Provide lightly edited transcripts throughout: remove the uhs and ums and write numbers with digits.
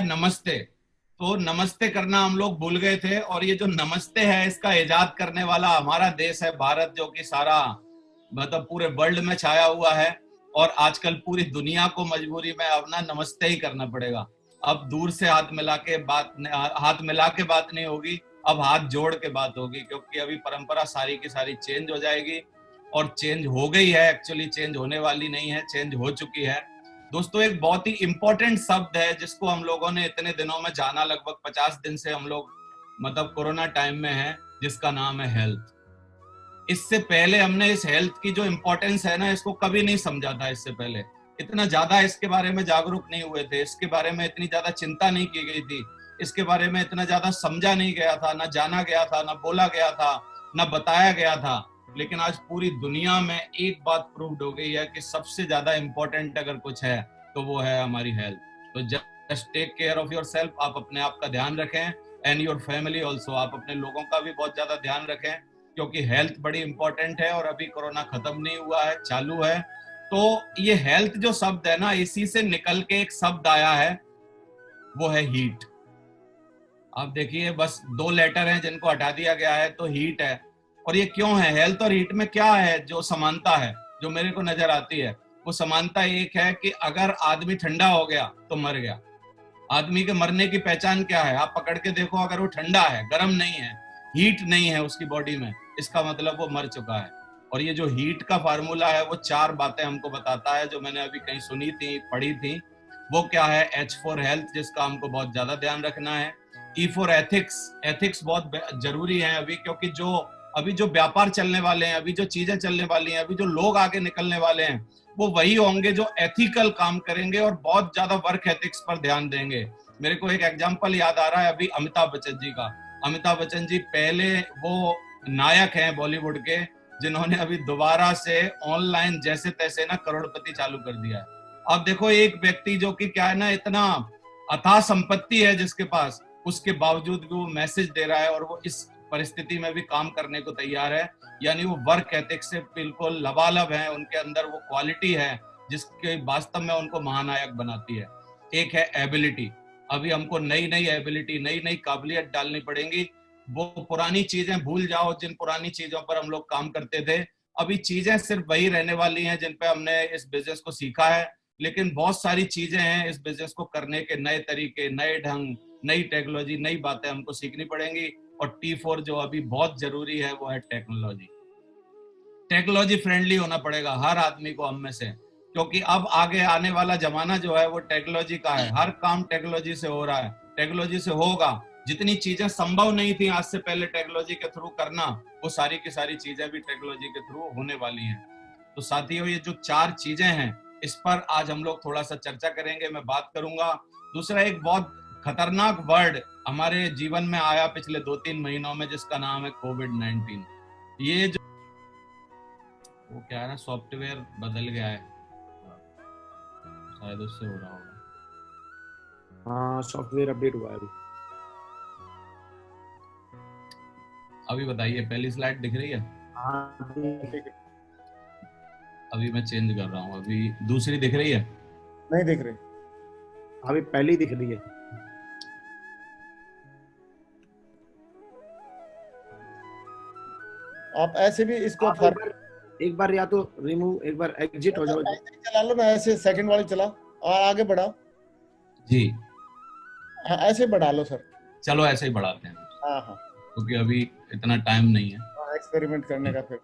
नमस्ते। तो नमस्ते करना हम लोग भूल गए थे, और ये जो नमस्ते है इसका इजाद करने वाला हमारा देश है भारत, जो कि सारा मतलब पूरे वर्ल्ड में छाया हुआ है। और आजकल पूरी दुनिया को मजबूरी में अपना नमस्ते ही करना पड़ेगा। अब दूर से हाथ मिला के बात नहीं होगी, अब हाथ जोड़ के बात होगी, क्योंकि अभी परंपरा सारी की सारी चेंज हो जाएगी। और चेंज हो गई है, एक्चुअली चेंज होने वाली नहीं है, चेंज हो चुकी है। दोस्तों, एक बहुत ही इंपॉर्टेंट शब्द है जिसको हम लोगों ने इतने दिनों में जाना, लगभग 50 दिन से हम लोग मतलब कोरोना टाइम में है, जिसका नाम है हेल्थ। इससे पहले हमने इस हेल्थ की जो इम्पोर्टेंस है ना, इसको कभी नहीं समझा था। इससे पहले इतना ज्यादा इसके बारे में जागरूक नहीं हुए थे, इसके बारे में इतनी ज्यादा चिंता नहीं की गई थी, इसके बारे में इतना ज्यादा समझा नहीं गया था, ना जाना गया था, ना बोला गया था, ना बताया गया था। लेकिन आज पूरी दुनिया में एक बात प्रूव्ड हो गई है कि सबसे ज्यादा इंपॉर्टेंट अगर कुछ है तो वो है हमारी हेल्थ। तो just take care of yourself. आप अपने आप का ध्यान रखें, एंड योर फैमिली ऑल्सो। आप अपने लोगों का भी बहुत ज्यादा ध्यान रखें, क्योंकि हेल्थ बड़ी इंपॉर्टेंट है और अभी कोरोना खत्म नहीं हुआ है, चालू है। तो ये हेल्थ जो शब्द है ना, इसी से निकल के एक शब्द आया है, वो है हीट। आप देखिए, बस 2 लेटर हैं जिनको हटा दिया गया है, तो हीट है। और ये क्यों है? हेल्थ और हीट में क्या है जो समानता है, जो मेरे को नजर आती है? वो समानता एक है कि अगर आदमी ठंडा हो गया तो मर गया। आदमी के मरने की पहचान क्या है? आप पकड़ के देखो, अगर वो ठंडा है, गर्म नहीं है, हीट नहीं है उसकी बॉडी में, इसका मतलब वो मर चुका है। और ये जो हीट का फार्मूला है, वो 4 बातें हमको बताता है, जो मैंने अभी कहीं सुनी थी, पढ़ी थी। वो क्या है? H फॉर हेल्थ, जिसका हमको बहुत ज्यादा ध्यान रखना है। E for ethics. एथिक्स बहुत जरूरी है अभी, क्योंकि अभी जो व्यापार चलने वाले हैं, अभी जो चीजें चलने वाली हैं, अभी जो लोग आगे निकलने वाले हैं, वो वही होंगे जो एथिकल काम करेंगे और बहुत ज्यादा वर्क एथिक्स पर ध्यान देंगे। मेरे को एक एग्जांपल याद आ रहा है अभी, अमिताभ बच्चन जी का। अमिताभ बच्चन जी पहले वो नायक हैं बॉलीवुड के, जिन्होंने अभी दोबारा से ऑनलाइन जैसे तैसे ना करोड़पति चालू कर दिया है। अब देखो, एक व्यक्ति जो कि क्या है ना, इतना अथाह संपत्ति है जिसके पास, उसके बावजूद भी वो मैसेज दे रहा है, और वो इस परिस्थिति में भी काम करने को तैयार है। यानी वो वर्क एथिक्स से बिल्कुल लबालब है, उनके अंदर वो क्वालिटी है जिसके वास्तव में उनको महानायक बनाती है। एक है एबिलिटी। अभी हमको नई नई एबिलिटी, नई नई काबिलियत डालनी पड़ेंगी। वो पुरानी चीजें भूल जाओ जिन पुरानी चीजों पर हम लोग काम करते थे। अभी चीजें सिर्फ वही रहने वाली हैं जिन पे हमने इस बिजनेस को सीखा है, लेकिन बहुत सारी चीजें हैं इस बिजनेस को करने के, नए तरीके, नए ढंग, नई टेक्नोलॉजी, नई बातें हमको सीखनी पड़ेंगी। और T4 जो अभी बहुत जरूरी है, वो है टेक्नोलॉजी। टेक्नोलॉजी फ्रेंडली होना पड़ेगा हर आदमी को हम में से, क्योंकि अब आगे आने वाला जमाना जो है वो टेक्नोलॉजी का है। हर काम टेक्नोलॉजी से हो रहा है, टेक्नोलॉजी से होगा। जितनी चीजें संभव नहीं थी आज से पहले टेक्नोलॉजी के थ्रू करना, वो सारी की सारी चीजें भी टेक्नोलॉजी के थ्रू होने वाली हैं। तो साथियों, ये जो 4 चीजें हैं, इस पर आज हम लोग थोड़ा सा चर्चा करेंगे, मैं बात करूंगा। दूसरा, एक बहुत खतरनाक वर्ड हमारे जीवन में आया पिछले 2-3 महीनों में, जिसका नाम है कोविड-19। ये जो वो क्या है ना, सॉफ्टवेयर बदल गया है, शायद उससे हो रहा होगा। हाँ, सॉफ्टवेयर अपडेट हुआ है अभी। अभी बताइए, पहली स्लाइड दिख रही है? हाँ, ठीक है। अभी मैं चेंज कर रहा हूँ, अभी दूसरी दिख रही है? नहीं दिख रही, अभी पहली दिख रही है। आप ऐसे भी इसको आप एक बार या तो रिमूव, एक बार एग्जिट हो जाओ। ऐसे चला लो ना, ऐसे सेकंड वाली चला और आगे बढ़ाओ। जी, हाँ, ऐसे बढ़ा लो सर। चलो ऐसे ही बढ़ाते हैं, हाँ हाँ, क्योंकि अभी इतना टाइम नहीं है। एक्सपेरिमेंट करने का फिर।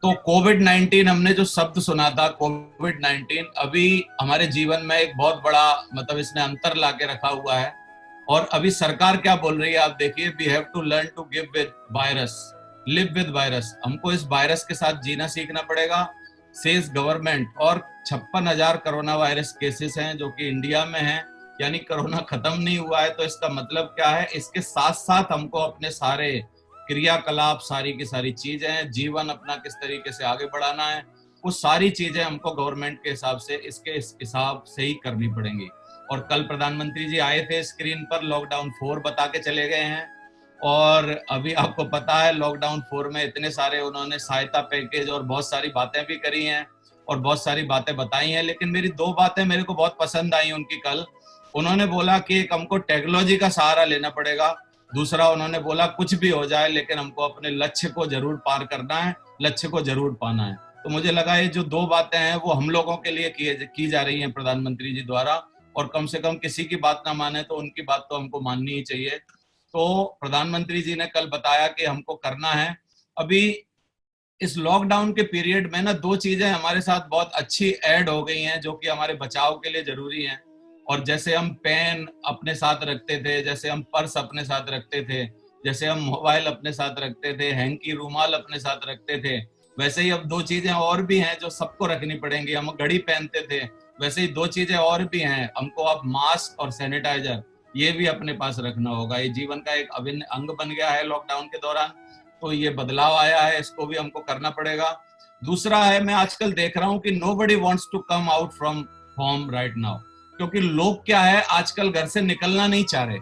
तो कोविड-19, हमने जो शब्द सुना था कोविड-19, अभी हमारे जीवन में एक बहुत बड़ा मतलब इसने अंतर ला के रखा हुआ है। और अभी सरकार क्या बोल रही है, आप देखिए, we have to learn to give with virus, live with virus. हमको इस वायरस के साथ जीना सीखना पड़ेगा, सेज गवर्नमेंट। और 56,000 कोरोना वायरस केसेस हैं जो कि इंडिया में हैं। यानी कोरोना खत्म नहीं हुआ है, तो इसका मतलब क्या है? इसके साथ साथ हमको अपने सारे क्रियाकलाप, सारी की सारी चीजें, जीवन अपना किस तरीके से आगे बढ़ाना है, वो सारी चीजें हमको गवर्नमेंट के हिसाब से, इस हिसाब से ही करनी पड़ेंगी। और कल प्रधानमंत्री जी आए थे स्क्रीन पर, लॉकडाउन 4 बता के चले गए हैं। और अभी आपको पता है लॉकडाउन 4 में इतने सारे उन्होंने सहायता पैकेज और बहुत सारी बातें भी करी हैं और बहुत सारी बातें बताई हैं। लेकिन मेरी 2 बातें मेरे को बहुत पसंद आई उनकी कल। उन्होंने बोला कि एक हमको टेक्नोलॉजी का सहारा लेना पड़ेगा, दूसरा उन्होंने बोला कुछ भी हो जाए लेकिन हमको अपने लक्ष्य को जरूर पार करना है, लक्ष्य को जरूर पाना है। तो मुझे लगा ये जो दो बातें हैं वो हम लोगों के लिए की जा रही हैं प्रधानमंत्री जी द्वारा, और कम से कम किसी की बात ना माने तो उनकी बात तो हमको माननी ही चाहिए। तो प्रधानमंत्री जी ने कल बताया कि हमको करना है। अभी इस लॉकडाउन के पीरियड में ना दो चीजें हमारे साथ बहुत अच्छी ऐड हो गई हैं जो कि हमारे बचाव के लिए जरूरी हैं। और जैसे हम पेन अपने साथ रखते थे, जैसे हम पर्स अपने साथ रखते थे, जैसे हम मोबाइल अपने साथ रखते थे, हैंकी रूमाल अपने साथ रखते थे, वैसे ही अब दो चीजें और भी हैं जो सबको रखनी पड़ेंगी। हम घड़ी पहनते थे, वैसे ही दो चीजें और भी हैं हमको, अब मास्क और सैनिटाइजर, ये भी अपने पास रखना होगा। ये जीवन का एक अभिन्न अंग बन गया है लॉकडाउन के दौरान, तो ये बदलाव आया है, इसको भी हमको करना पड़ेगा। दूसरा है, मैं आजकल देख रहा हूँ कि nobody wants to come out from home right now, क्योंकि लोग क्या है आजकल घर से निकलना नहीं चाह रहे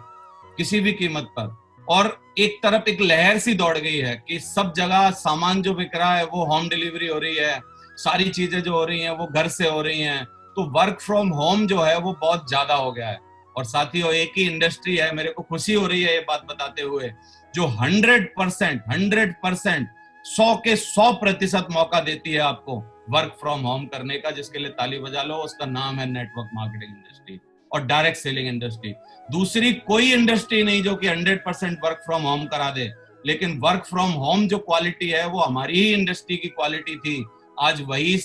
किसी भी कीमत पर। और एक तरफ एक लहर सी दौड़ गई है कि सब जगह सामान जो बिक रहा है वो होम डिलीवरी हो रही है, सारी चीजें जो हो रही हैं वो घर से हो रही हैं, तो वर्क फ्रॉम होम जो है वो बहुत ज्यादा हो गया है। और साथियों एक ही इंडस्ट्री है, मेरे को खुशी हो रही है ये बात बताते हुए, जो 100% 100% मौका देती है आपको वर्क फ्रॉम होम करने का, जिसके लिए ताली बजा लो। उसका नाम है नेटवर्क मार्केटिंग इंडस्ट्री और डायरेक्ट सेलिंग इंडस्ट्री। दूसरी कोई इंडस्ट्री नहीं जो कि 100% वर्क फ्रॉम होम करा दे, लेकिन वर्क फ्रॉम होम जो क्वालिटी है वो हमारी ही इंडस्ट्री की क्वालिटी थी। आज वही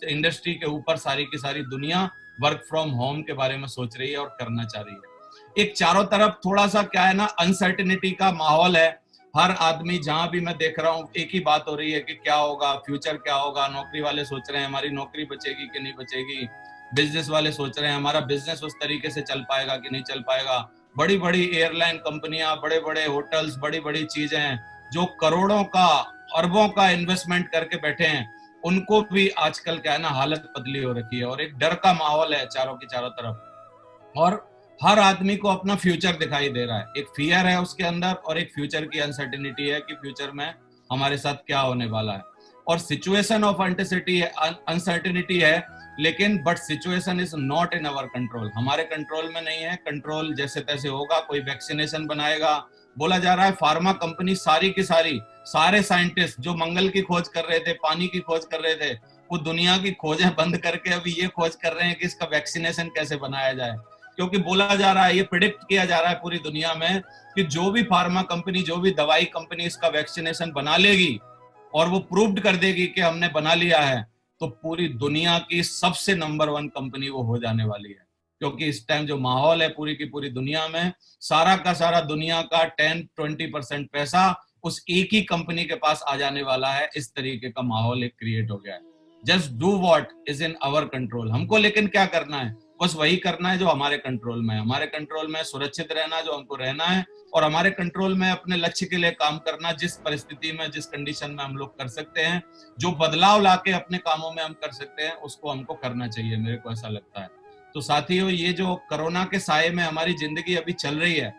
इंडस्ट्री के ऊपर सारी की सारी दुनिया वर्क फ्रॉम होम के बारे में सोच रही है और करना चाह रही है। एक चारों तरफ थोड़ा सा क्या है ना, अनसर्टेनिटी का माहौल है। हर आदमी जहां भी मैं देख रहा हूँ एक ही बात हो रही है कि क्या होगा, फ्यूचर क्या होगा। नौकरी वाले सोच रहे हैं हमारी नौकरी बचेगी कि नहीं बचेगी, बिजनेस वाले सोच रहे हैं हमारा बिजनेस उस तरीके से चल पाएगा कि नहीं चल पाएगा। बड़ी बड़ी एयरलाइन कंपनियां, बड़े बड़े होटल्स, बड़ी बड़ी चीजें जो करोड़ों का अरबों का इन्वेस्टमेंट करके बैठे हैं, उनको भी आजकल क्या है ना हालत बदली हो रखी है और एक डर का माहौल है चारों की चारों तरफ। और हर आदमी को अपना फ्यूचर दिखाई दे रहा है, एक फियर है उसके अंदर और एक फ्यूचर की अनसर्टेनिटी है कि फ्यूचर में हमारे साथ क्या होने वाला है। और सिचुएशन ऑफ अनसर्टेनिटी है, लेकिन but situation is not in our control, हमारे कंट्रोल में नहीं है। कंट्रोल जैसे तैसे होगा, कोई वैक्सीनेशन बनाएगा, बोला जा रहा है फार्मा कंपनी सारी की सारी, सारे साइंटिस्ट जो मंगल की खोज कर रहे थे, पानी की खोज कर रहे थे, वो दुनिया की खोजें बंद करके अभी ये खोज कर रहे हैं कि इसका वैक्सीनेशन कैसे बनाया जाए। क्योंकि बोला जा रहा है, ये प्रिडिक्ट किया जा रहा है पूरी दुनिया में कि जो भी फार्मा कंपनी, जो भी दवाई कंपनी इसका वैक्सीनेशन बना लेगी और वो प्रूव्ड कर देगी कि हमने बना लिया है, तो पूरी दुनिया की सबसे नंबर 1 कंपनी वो हो जाने वाली है। क्योंकि इस टाइम जो माहौल है पूरी की पूरी दुनिया में, सारा का सारा दुनिया का 10-20% पैसा उस एक ही कंपनी के पास आ जाने वाला है। इस तरीके का माहौल एक क्रिएट हो गया है। Just do what is in our control. हमको लेकिन क्या करना है, बस वही करना है जो हमारे कंट्रोल में है। हमारे कंट्रोल में सुरक्षित रहना, जो हमको रहना है, और हमारे कंट्रोल में अपने लक्ष्य के लिए काम करना, जिस परिस्थिति में, जिस कंडीशन में हम लोग कर सकते हैं, जो बदलाव लाके अपने कामों में हम कर सकते हैं, उसको हमको करना चाहिए, मेरे को ऐसा लगता है। तो साथियों, ये जो कोरोना के साए में हमारी जिंदगी अभी चल रही है,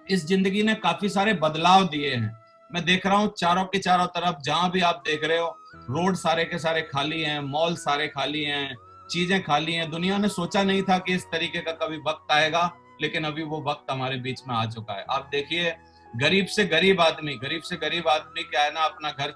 इस जिंदगी ने काफी सारे बदलाव दिए हैं। मैं देख रहा हूँ चारों के चारों तरफ, जहां भी आप देख रहे हो, रोड सारे के सारे खाली हैं, मॉल सारे खाली हैं, चीजें खाली हैं। दुनिया ने सोचा नहीं था कि इस तरीके का कभी वक्त आएगा, लेकिन अभी वो वक्त हमारे बीच में आ चुका है। आप देखिए, गरीब से गरीब आदमी क्या है ना, अपना घर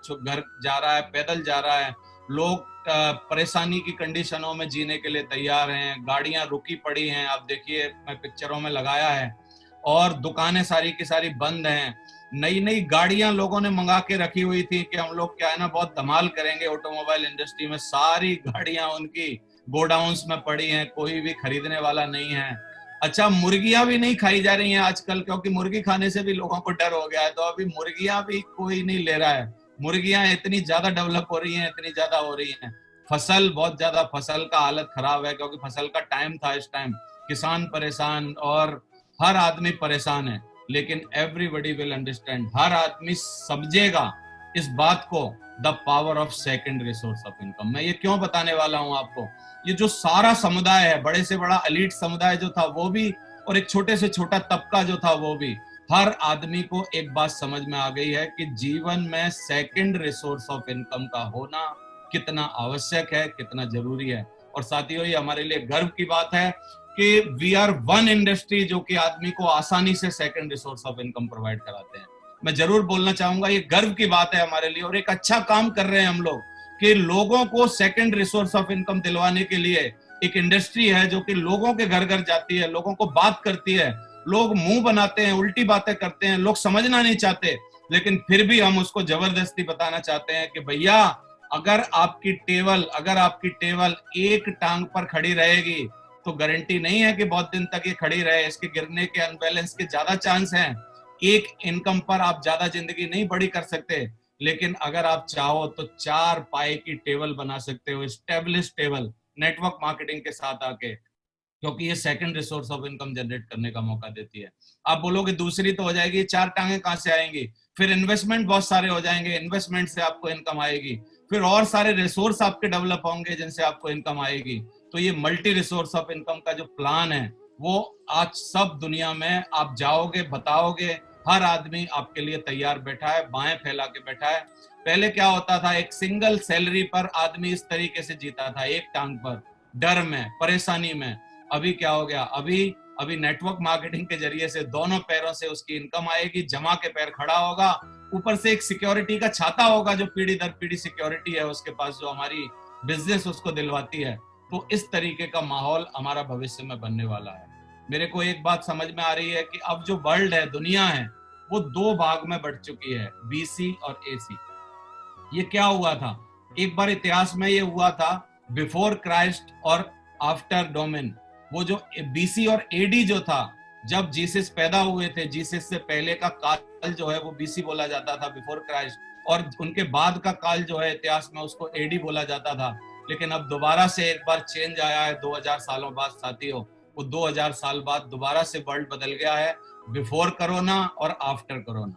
जा रहा है, पैदल जा रहा है। लोग परेशानी की कंडीशनों में जीने के लिए तैयार हैं। गाड़ियां रुकी पड़ी हैं, आप देखिए, मैं पिक्चरों में लगाया है। और दुकानें सारी की सारी बंद हैं। नई नई गाड़ियां लोगों ने मंगा के रखी हुई थी कि हम लोग क्या है ना बहुत धमाल करेंगे ऑटोमोबाइल इंडस्ट्री में। सारी गाड़ियां उनकी गोडाउन्स में पड़ी हैं, कोई भी खरीदने वाला नहीं है। अच्छा, मुर्गियां भी नहीं खाई जा रही हैं आजकल, क्योंकि मुर्गी खाने से भी लोगों को डर हो गया है, तो अभी मुर्गियां भी कोई नहीं ले रहा है। मुर्गियां इतनी ज्यादा डेवलप हो रही हैं, इतनी ज्यादा हो रही हैं। फसल, बहुत ज्यादा फसल का हालत खराब है, क्योंकि फसल का टाइम था। इस टाइम किसान परेशान और हर आदमी परेशान है, लेकिन एवरीबडी विल अंडरस्टैंड, हर आदमी समझेगा इस बात को, the power of second resource of income. मैं ये क्यों बताने वाला हूं आपको, ये जो सारा समुदाय है, बड़े से बड़ा एलीट समुदाय जो था वो भी, और एक छोटे से छोटा तबका जो था वो भी, हर आदमी को एक बात समझ में आ गई है कि जीवन में सेकंड रिसोर्स ऑफ इनकम का होना कितना आवश्यक है, कितना जरूरी है। और साथियों, ये हमारे लिए गर्व की बात है कि वी आर वन इंडस्ट्री जो कि आदमी को आसानी से second resource of income provide कराते हैं। मैं जरूर बोलना चाहूंगा, ये गर्व की बात है हमारे लिए, और एक अच्छा काम कर रहे हैं हम लोग कि लोगों को सेकंड रिसोर्स ऑफ इनकम दिलवाने के लिए एक इंडस्ट्री है जो कि लोगों के घर घर जाती है, लोगों को बात करती है। लोग मुंह बनाते हैं, उल्टी बातें करते हैं, लोग समझना नहीं चाहते, लेकिन फिर भी हम उसको जबरदस्ती बताना चाहते हैं कि भैया अगर आपकी टेबल एक टांग पर खड़ी रहेगी तो गारंटी नहीं है कि बहुत दिन तक ये खड़ी रहे। इसके गिरने के, अनबैलेंस के ज्यादा चांस हैं। एक इनकम पर आप ज्यादा जिंदगी नहीं बड़ी कर सकते, लेकिन अगर आप चाहो तो 4 पाए की टेबल बना सकते हो, स्टेब्लिश टेबल, नेटवर्क मार्केटिंग के साथ आके, क्योंकि ये second resource of income generate करने का मौका देती है। आप बोलोगे दूसरी तो हो जाएगी, 4 टांगे कहां से आएंगी? फिर इन्वेस्टमेंट बहुत सारे हो जाएंगे, इन्वेस्टमेंट से आपको इनकम आएगी, फिर और सारे रिसोर्स आपके डेवलप होंगे जिनसे आपको इनकम आएगी। तो ये मल्टी रिसोर्स ऑफ इनकम का जो प्लान है वो आज सब दुनिया में आप जाओगे, बताओगे, हर आदमी आपके लिए तैयार बैठा है, बाएं फैला के बैठा है। पहले क्या होता था, एक सिंगल सैलरी पर आदमी इस तरीके से जीता था, एक टांग पर, डर में, परेशानी में। अभी क्या हो गया, अभी नेटवर्क मार्केटिंग के जरिए से दोनों पैरों से उसकी इनकम आएगी, जमा के पैर खड़ा होगा, ऊपर से एक सिक्योरिटी का छाता होगा जो पीढ़ी दर पीढ़ी सिक्योरिटी है उसके पास, जो हमारी बिजनेस उसको दिलवाती है। तो इस तरीके का माहौल हमारा भविष्य में बनने वाला है। मेरे को एक बात समझ में आ रही है कि अब जो वर्ल्ड है, दुनिया है, वो 2 भाग में बढ़ चुकी है, बीसी और एसी। ये क्या हुआ था, एक बार इतिहास में ये हुआ था, बिफोर क्राइस्ट और आफ्टर डोमिन। वो जो बीसी और एडी जो था, जब जीसस पैदा हुए थे, जीसस से पहले का काल जो है वो बीसी बोला जाता था, बिफोर क्राइस्ट, और उनके बाद का काल जो है इतिहास में उसको एडी बोला जाता था। लेकिन अब दोबारा से एक बार चेंज आया है 2000 सालों बाद साथियों। वो 2000 साल बाद दोबारा से वर्ल्ड बदल गया है, बिफोर कोरोना और आफ्टर कोरोना।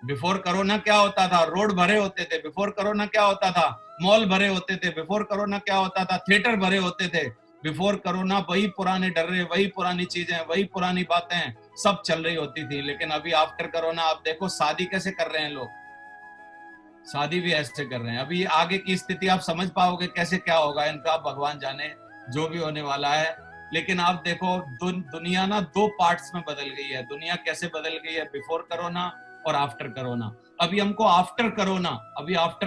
बिफोर कोरोना क्या होता था, रोड भरे होते थे। बिफोर कोरोना क्या होता था, मॉल भरे होते थे। बिफोर कोरोना क्या होता था, थिएटर भरे होते थे। बिफोर कोरोना वही पुराने डर्रे, वही पुरानी चीजें, वही पुरानी बातें सब चल रही होती थी। लेकिन अभी आफ्टर कोरोना आप देखो शादी कैसे कर रहे हैं लोग, शादी भी ऐसे कर रहे हैं। अभी आगे की स्थिति आप समझ पाओगे कैसे क्या होगा इनका, भगवान जाने जो भी होने वाला है। लेकिन आप देखो दुनिया ना 2 पार्ट्स में बदल गई है। दुनिया कैसे बदल गई है, बिफोर कोरोना और आफ्टर कोरोना। अभी हमको आफ्टर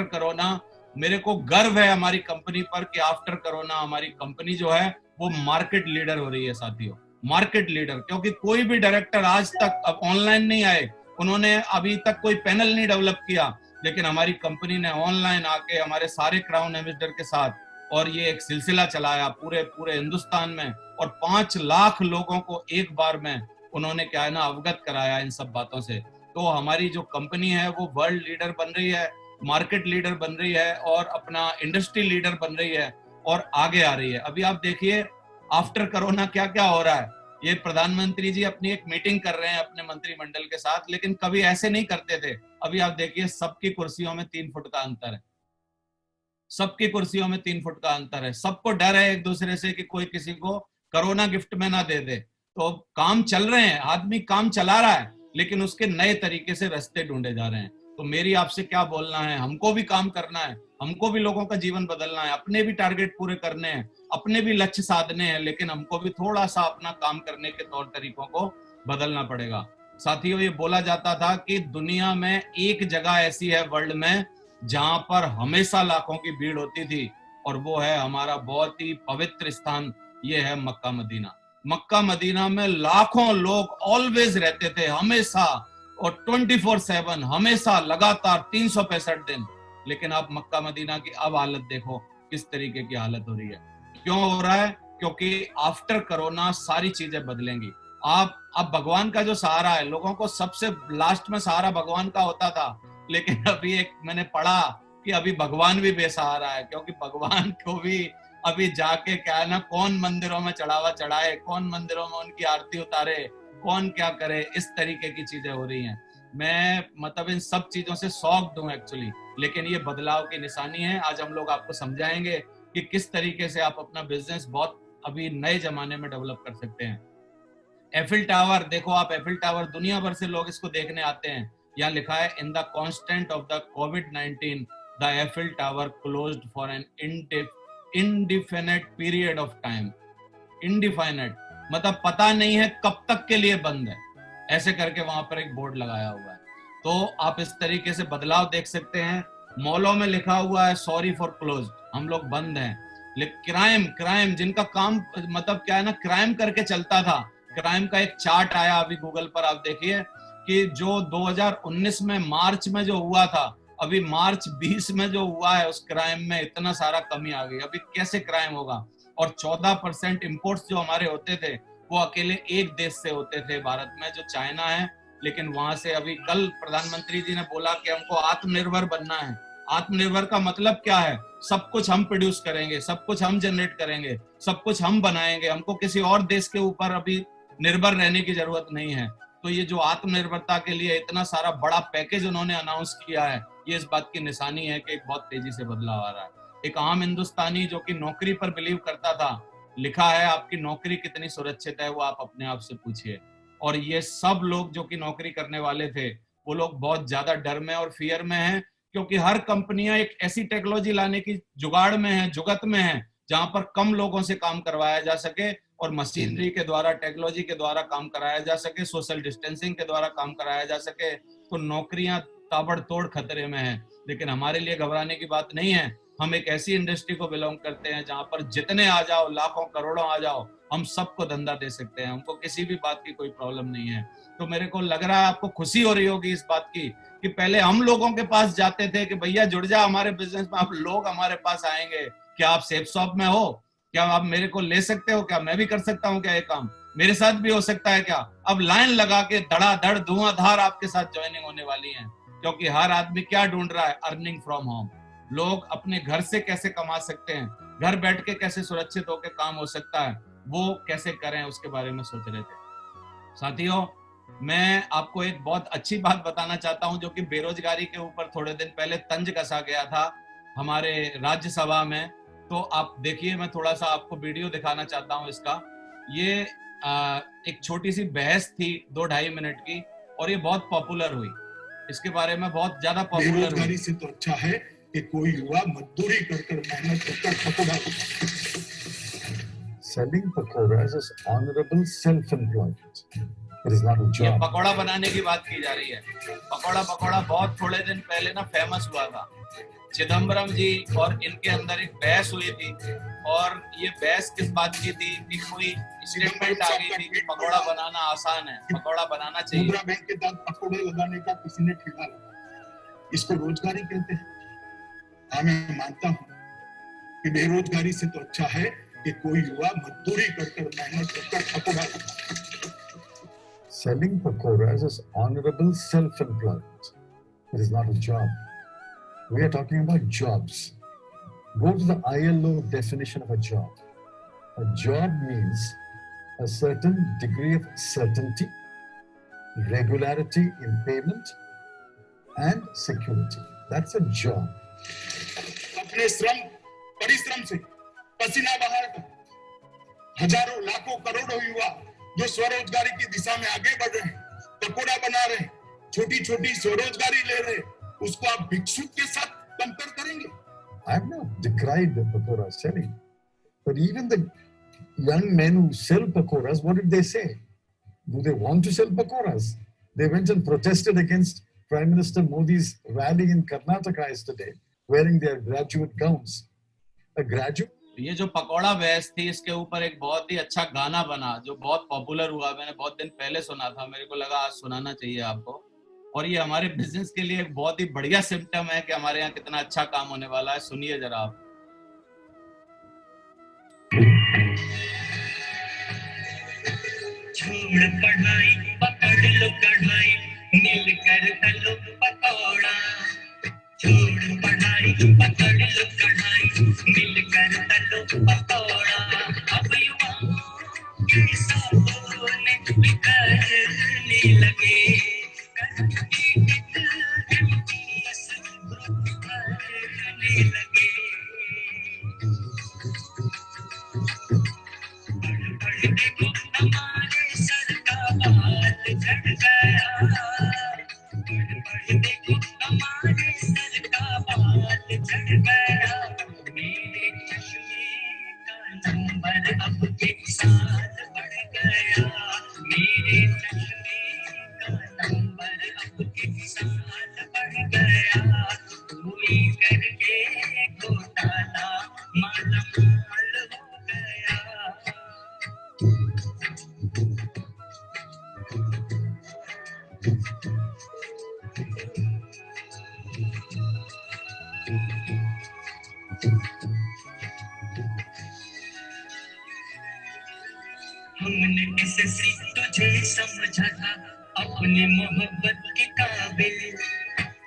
कोरोना मेरे को गर्व है हमारी कंपनी पर कि आफ्टर कोरोना हमारी कंपनी जो है वो मार्केट लीडर हो रही है साथियों, मार्केट लीडर। क्योंकि कोई भी डायरेक्टर आज तक अब ऑनलाइन नहीं आए, उन्होंने अभी तक कोई पैनल नहीं डेवलप किया, लेकिन हमारी कंपनी ने ऑनलाइन आके हमारे सारे क्राउन एम्बेसडर के साथ, और ये एक सिलसिला चलाया पूरे हिंदुस्तान में, और 5 लाख लोगों को एक बार में उन्होंने क्या है ना अवगत कराया इन सब बातों से। तो हमारी जो कंपनी है वो वर्ल्ड लीडर बन रही है, मार्केट लीडर बन रही है, और अपना इंडस्ट्री लीडर बन रही है, और आगे आ रही है। अभी आप देखिए आफ्टर कोरोना क्या क्या हो रहा है। ये प्रधानमंत्री जी अपनी एक मीटिंग कर रहे हैं अपने मंत्रिमंडल के साथ, लेकिन कभी ऐसे नहीं करते थे। अभी आप देखिए सबकी कुर्सियों में 3 फुट का अंतर है, सबकी कुर्सियों में 3 फुट का अंतर है। सबको डर है एक दूसरे से कि कोई किसी को कोरोना गिफ्ट में ना दे दे। तो काम चल रहे हैं, आदमी काम चला रहा है, लेकिन उसके नए तरीके से रास्ते ढूंढे जा रहे हैं। तो मेरी आपसे क्या बोलना है, हमको भी काम करना है, हमको भी लोगों का जीवन बदलना है, अपने भी टारगेट पूरे करने हैं, अपने भी लक्ष्य साधने हैं, लेकिन हमको भी थोड़ा सा अपना काम करने के तौर तरीकों को बदलना पड़ेगा। साथियों, ये बोला जाता था कि दुनिया में एक जगह ऐसी है वर्ल्ड में जहां पर हमेशा लाखों की भीड़ होती थी, और वो है हमारा बहुत ही पवित्र स्थान, ये है मक्का मदीना। मक्का मदीना में लाखों लोग ऑलवेज रहते थे, हमेशा, और 24/7, हमेशा, लगातार 365 दिन। लेकिन आप मक्का मदीना की अब हालत देखो, किस तरीके की हालत हो रही है। क्यों हो रहा है? क्योंकि आफ्टर कोरोना सारी चीजें बदलेंगी। आप अब भगवान का जो सहारा है, लोगों को सबसे लास्ट में सहारा भगवान का होता था, लेकिन अभी एक मैंने पढ़ा कि अभी भगवान भी बेसहारा है, क्योंकि भगवान को भी अभी जाके क्या है ना, कौन मंदिरों में चढ़ावा चढ़ाए, कौन मंदिरों में उनकी आरती उतारे, कौन क्या करे, इस तरीके की चीजें हो रही हैं। मैं मतलब इन सब चीजों से शॉक्ड हूं एक्चुअली, लेकिन ये बदलाव की निशानी है। आज हम लोग आपको समझाएंगे कि किस तरीके से आप अपना बिजनेस बहुत अभी नए जमाने में डेवलप कर सकते हैं। एफिल टावर देखो आप, एफिल टावर दुनिया भर से लोग इसको देखने आते हैं। यहाँ लिखा है in the constant of the COVID-19 the Eiffel tower closed for an indefinite period of time, indefinite, मतलब पता नहीं है कब तक के लिए बंद है, ऐसे करके वहां पर एक बोर्ड लगाया हुआ है। तो आप इस तरीके से बदलाव देख सकते हैं। मॉलों में लिखा हुआ है सॉरी फॉर क्लोज, हम लोग बंद हैं। क्राइम जिनका काम मतलब क्या है ना, क्राइम करके चलता था, क्राइम का एक चार्ट आया अभी गूगल पर, आप देखिए कि जो 2019 में मार्च में जो हुआ था, अभी मार्च 20 में जो हुआ है, उस क्राइम में इतना सारा कमी आ गई। अभी कैसे क्राइम होगा? और 14% इम्पोर्ट्स जो हमारे होते थे वो अकेले एक देश से होते थे भारत में, जो चाइना है। लेकिन वहां से अभी कल प्रधानमंत्री जी ने बोला कि हमको आत्मनिर्भर बनना है। आत्मनिर्भर का मतलब क्या है? सब कुछ हम प्रोड्यूस करेंगे, सब कुछ हम जनरेट करेंगे, सब कुछ हम बनाएंगे, हमको किसी और देश के ऊपर अभी निर्भर रहने की जरूरत नहीं है। तो ये जो आत्मनिर्भरता के लिए इतना सारा बड़ा पैकेज उन्होंने अनाउंस किया है, ये इस बात की निशानी है कि एक बहुत तेजी से बदलाव आ रहा है। एक आम हिंदुस्तानी जो कि नौकरी पर बिलीव करता था, लिखा है आपकी नौकरी कितनी सुरक्षित है वो आप अपने आप से पूछिए। और ये सब लोग जो कि नौकरी करने वाले थे, वो लोग बहुत ज्यादा डर में और फियर में हैं, क्योंकि हर कंपनियां एक ऐसी टेक्नोलॉजी लाने की जुगाड़ में है, जुगत में है, जहां पर कम लोगों से काम करवाया जा सके और मशीनरी के द्वारा, टेक्नोलॉजी के द्वारा काम कराया जा सके, सोशल डिस्टेंसिंग के द्वारा काम कराया जा सके। तो नौकरियां ताबड़तोड़ खतरे में है। लेकिन हमारे लिए घबराने की बात नहीं है। हम एक ऐसी इंडस्ट्री को बिलोंग करते हैं जहां पर जितने आ जाओ, लाखों करोड़ों आ जाओ, हम सबको धंधा दे सकते हैं, हमको किसी भी बात की कोई प्रॉब्लम नहीं है। तो मेरे को लग रहा है आपको खुशी हो रही होगी इस बात की कि पहले हम लोगों के पास जाते थे कि भैया जुड़ जा हमारे बिजनेस में, अब लोग हमारे पास आएंगे, क्या आप सेफ शॉप में हो, क्या आप मेरे को ले सकते हो, क्या मैं भी कर सकता हूँ, क्या ये काम मेरे साथ भी हो सकता है क्या? अब लाइन लगा के धड़ाधड़ धुआंधार आपके साथ ज्वाइनिंग होने वाली है, क्योंकि हर आदमी क्या ढूंढ रहा है? Earning from home. लोग अपने घर से कैसे कमा सकते हैं, घर बैठ के कैसे सुरक्षित होकर काम हो सकता है, वो कैसे करें, उसके बारे में सोच रहे थे। साथियों, मैं आपको एक बहुत अच्छी बात बताना चाहता हूं, जो कि बेरोजगारी के ऊपर थोड़े दिन पहले तंज कसा गया था हमारे राज्यसभा में। तो आप देखिए, मैं थोड़ा सा आपको वीडियो दिखाना चाहता हूं इसका। ये एक छोटी सी बहस थी 2-2.5 मिनट की, और ये बहुत पॉपुलर हुई, इसके बारे में बहुत ज्यादा पॉपुलर हुई। बेरोजगारी से तो अच्छा है कि कोई युवा मजदूरी कर मेहनत कर pakora selling pakoras is honorable self-employment. It is not a ये job. पकौड़ा बनाने की बात की जा रही है। पकौड़ा बहुत थोड़े दिन पहले ना फेमस हुआ था। चिदम्बरम जी और इनके अंदर एक बहस हुई थी, और ये बहस किस बात की थी कि कोई स्टेटमेंट आ गई थी कि पकौड़ा बनाना आसान है, पकौड़ा बनाना चाहिए। मुद्रा बैंक के तहत पकोड़े लगाने का किसी ने ठेका लगाया, इसको रोजगारी कहते हैं। हाँ, मैं मानता हूँ कि बेरोजगारी से तो अच्छा है कि कोई युवा मजदूरी कर मेहनत कर पकोड़ा लगाए। Selling pakoras is honorable self-employment. It is not a job. We are talking about jobs. Go to the ILO definition of a job. A job means a certain degree of certainty, regularity in payment, and security. That's a job. अपने श्रम परिश्रम से पसीना बहाकर हजारों लाखों करोड़ों युवा जो स्वरोजगारी की दिशा में आगे बढ़ रहे हैं, पकोड़ा बना रहे हैं, छोटी छोटी स्वरोजगारी ले रहे हैं, उसको आप भिक्षुक के साथ कंपेयर करेंगे? I have not decried the pakora selling, but even the young men who sell pakoras, what did they say? Do they want to sell pakoras? They went and protested against Prime Minister Modi's rally in Karnataka yesterday, wearing their graduate gowns. A graduate. ये जो पकौड़ा बहस थी, इसके ऊपर एक बहुत ही अच्छा गाना बना जो बहुत पॉपुलर हुआ। मैंने बहुत दिन पहले सुना था, मेरे को लगा आज सुनाना चाहिए आपको। और ये हमारे बिजनेस के लिए एक बहुत ही बढ़िया सिम्टम है कि हमारे यहाँ कितना अच्छा काम होने वाला है। सुनिए जरा आप। छोड़ पढ़ाई पकड़ लो कढ़ाई मिलकर तलो पकौड़ा, छोड़ पढ़ाई पकड़ लो कढ़ाई मिलकर तलो पकौड़ा। अब युवाओं के सपने बिखरने लगे, करने लगे। देखो हमारे सर का बाल झड़ गया, देखो हमारे सर का बाल झड़ गया। मेरे चश्मे का नंबर अब के साथ बढ़ गया। एसएससी तुझे समझा था अपनी मोहब्बत के काबिल,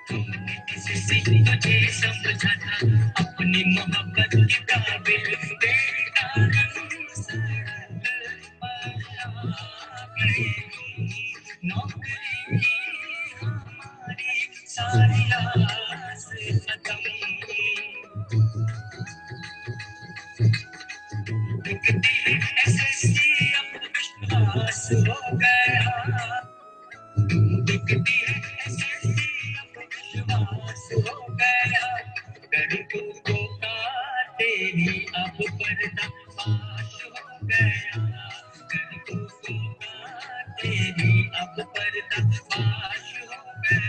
तुमने एसएससी तुझे समझा था अपनी मोहब्बत के काबिल, तेरे कारण सड़क पर आ गए, नौकरी की हमारी सारी आस खत्म, दिखती है एसएससी अब विश्वास हो गया, दिखती है एसएससी अब विश्वास हो गया, लड़कों का तेरी अब पर्दा फाश हो गया, लड़कों का तेरी अब पर्दा फाश हो गया,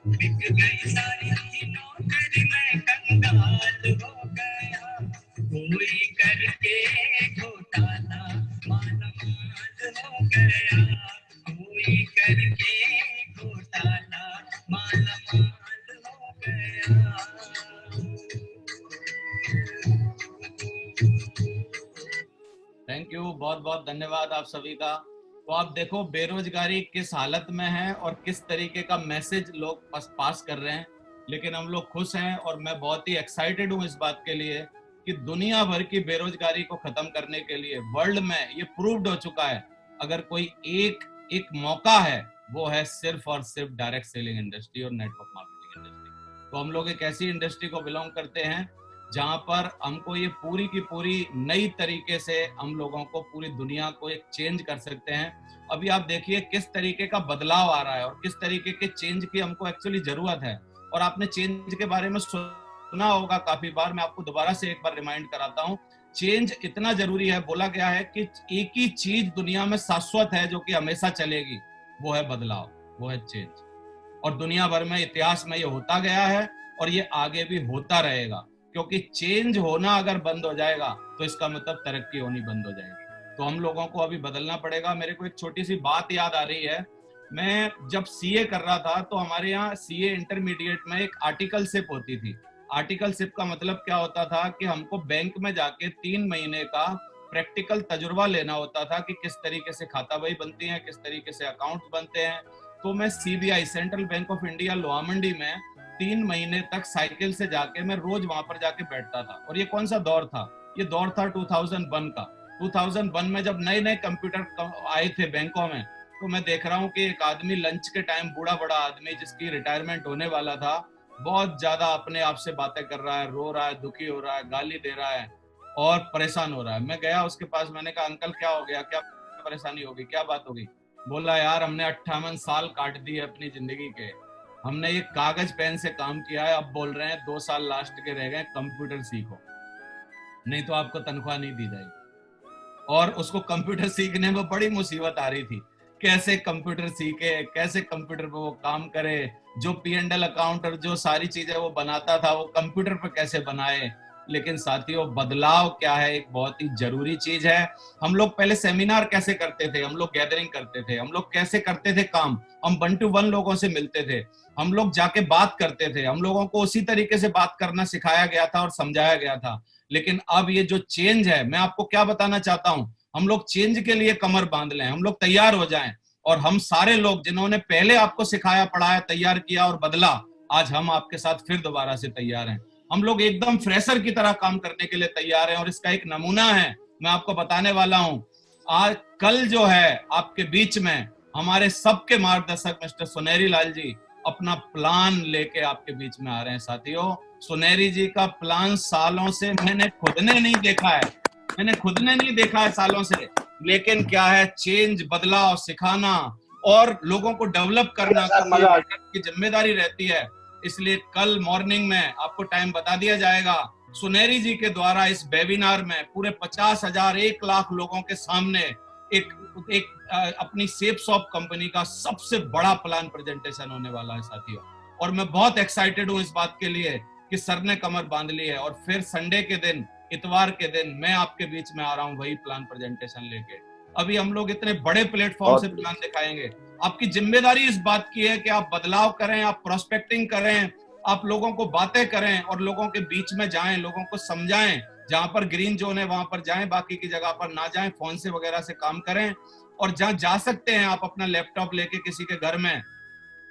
बिक गई सारी नौकरी में कंगाल हो गया, कोई करके घोटाला मालामाल हो गया, कोई करके घोटाला मालामाल हो गया। थैंक यू, बहुत बहुत धन्यवाद आप सभी का। तो आप देखो बेरोजगारी किस हालत में है और किस तरीके का मैसेज लोग पास कर रहे हैं, लेकिन हम लोग खुश हैं और मैं बहुत ही एक्साइटेड हूँ इस बात के लिए कि दुनिया भर की बेरोजगारी को खत्म करने के लिए वर्ल्ड में ये प्रूव्ड हो चुका है, अगर कोई एक मौका है वो है सिर्फ और सिर्फ डायरेक्ट सेलिंग इंडस्ट्री और नेटवर्क मार्केटिंग इंडस्ट्री। तो हम लोग एक ऐसी इंडस्ट्री को बिलोंग करते हैं जहां पर हमको ये पूरी की पूरी नई तरीके से हम लोगों को पूरी दुनिया को एक चेंज कर सकते हैं। अभी आप देखिए किस तरीके का बदलाव आ रहा है और किस तरीके के चेंज की हमको एक्चुअली जरूरत है। और आपने चेंज के बारे में सुना होगा काफी बार, मैं आपको दोबारा से एक बार रिमाइंड कराता हूँ। चेंज इतना जरूरी है, बोला गया है कि एक ही चीज दुनिया में शाश्वत है जो कि हमेशा चलेगी, वो है बदलाव, वो है चेंज। और दुनिया भर में इतिहास में ये होता गया है और ये आगे भी होता रहेगा, क्योंकि चेंज होना अगर बंद हो जाएगा तो इसका मतलब तरक्की होनी बंद हो जाएगी। तो हम लोगों को अभी बदलना पड़ेगा। मेरे को एक छोटी सी बात याद आ रही है, मैं जब सीए कर रहा था तो हमारे यहाँ सीए इंटरमीडिएट में एक आर्टिकलशिप होती थी। आर्टिकलशिप का मतलब क्या होता था कि हमको बैंक में जाके 3 महीने का प्रैक्टिकल तजुर्बा लेना होता था कि किस तरीके से खाता बही बनती है, किस तरीके से अकाउंट्स बनते हैं। तो मैं CBI central bank of India लोहा मंडी में 3 महीने तक साइकिल से जाके मैं रोज वहां पर जाके बैठता था। और ये कौन सा दौर था? ये दौर था 2001 का। 2001 में जब नए नए कंप्यूटर आए थे बैंकों में, तो मैं देख रहा हूँ कि एक आदमी लंच के टाइम, बूढ़ा बड़ा आदमी जिसकी रिटायरमेंट होने वाला था, बहुत ज्यादा अपने आप से बातें कर रहा है, रो रहा है, दुखी हो रहा है, गाली दे रहा है और परेशान हो रहा है। मैं गया उसके पास, मैंने कहा अंकल क्या हो गया, क्या परेशानी होगी, क्या बात होगी? बोला यार हमने 58 साल काट दिए अपनी जिंदगी के, हमने ये कागज पेन से काम किया है, अब बोल रहे हैं 2 साल लास्ट के रह गए, कंप्यूटर सीखो नहीं तो आपको तनख्वाह नहीं दी जाएगी। और उसको कंप्यूटर सीखने में बड़ी मुसीबत आ रही थी, कैसे कंप्यूटर सीखे, कैसे कंप्यूटर पे वो काम करे, जो P&L अकाउंट और जो सारी चीजें वो बनाता था वो कंप्यूटर पे कैसे बनाए। लेकिन साथियों बदलाव क्या है, एक बहुत ही जरूरी चीज है। हम लोग पहले सेमिनार कैसे करते थे, हम लोग गैदरिंग करते थे, हम लोग कैसे करते थे काम, हम 1 to 1 लोगों से मिलते थे, हम लोग जाके बात करते थे, हम लोगों को उसी तरीके से बात करना सिखाया गया था और समझाया गया था। लेकिन अब ये जो चेंज है, मैं आपको क्या बताना चाहता हूं, हम लोग चेंज के लिए कमर बांध लें, हम लोग तैयार हो जाएं। और हम सारे लोग जिन्होंने पहले आपको सिखाया, पढ़ाया, तैयार किया और बदला, आज हम आपके साथ फिर दोबारा से तैयार हैं। हम लोग एकदम फ्रेशर की तरह काम करने के लिए तैयार हैं। और इसका एक नमूना है, मैं आपको बताने वाला हूं। आज कल जो है आपके बीच में हमारे सबके मार्गदर्शक मिस्टर सुनेरी लाल जी अपना प्लान लेके आपके बीच में आ रहे हैं। साथियों, सुनेरी जी का प्लान सालों से मैंने खुद ने नहीं देखा है सालों से। लेकिन क्या है, चेंज, बदलाव, सिखाना और लोगों को डेवलप करना की जिम्मेदारी रहती है। इसलिए कल मॉर्निंग में आपको टाइम बता दिया जाएगा। सुनेरी जी के द्वारा इस वेबिनार में पूरे 50,000 1 लाख लोगों के सामने एक अपनी सेफ शॉप कंपनी का सबसे बड़ा प्लान प्रेजेंटेशन होने वाला है साथियों। और मैं बहुत एक्साइटेड हूँ इस बात के लिए कि सर ने कमर बांध ली है। और फिर संडे के दिन, इतवार के दिन मैं आपके बीच में आ रहा हूँ वही प्लान प्रेजेंटेशन लेके। अभी हम लोग इतने बड़े प्लेटफॉर्म से प्लान दिखाएंगे। आपकी जिम्मेदारी इस बात की है कि आप बदलाव करें, आप प्रोस्पेक्टिंग करें, आप लोगों को बातें करें और लोगों के बीच में जाएं, लोगों को समझाएं। जहां पर ग्रीन जोन है वहां पर जाएं, बाकी की जगह पर ना जाएं, फोन से वगैरह से काम करें। और जहां जा सकते हैं आप अपना लैपटॉप लेके किसी के घर में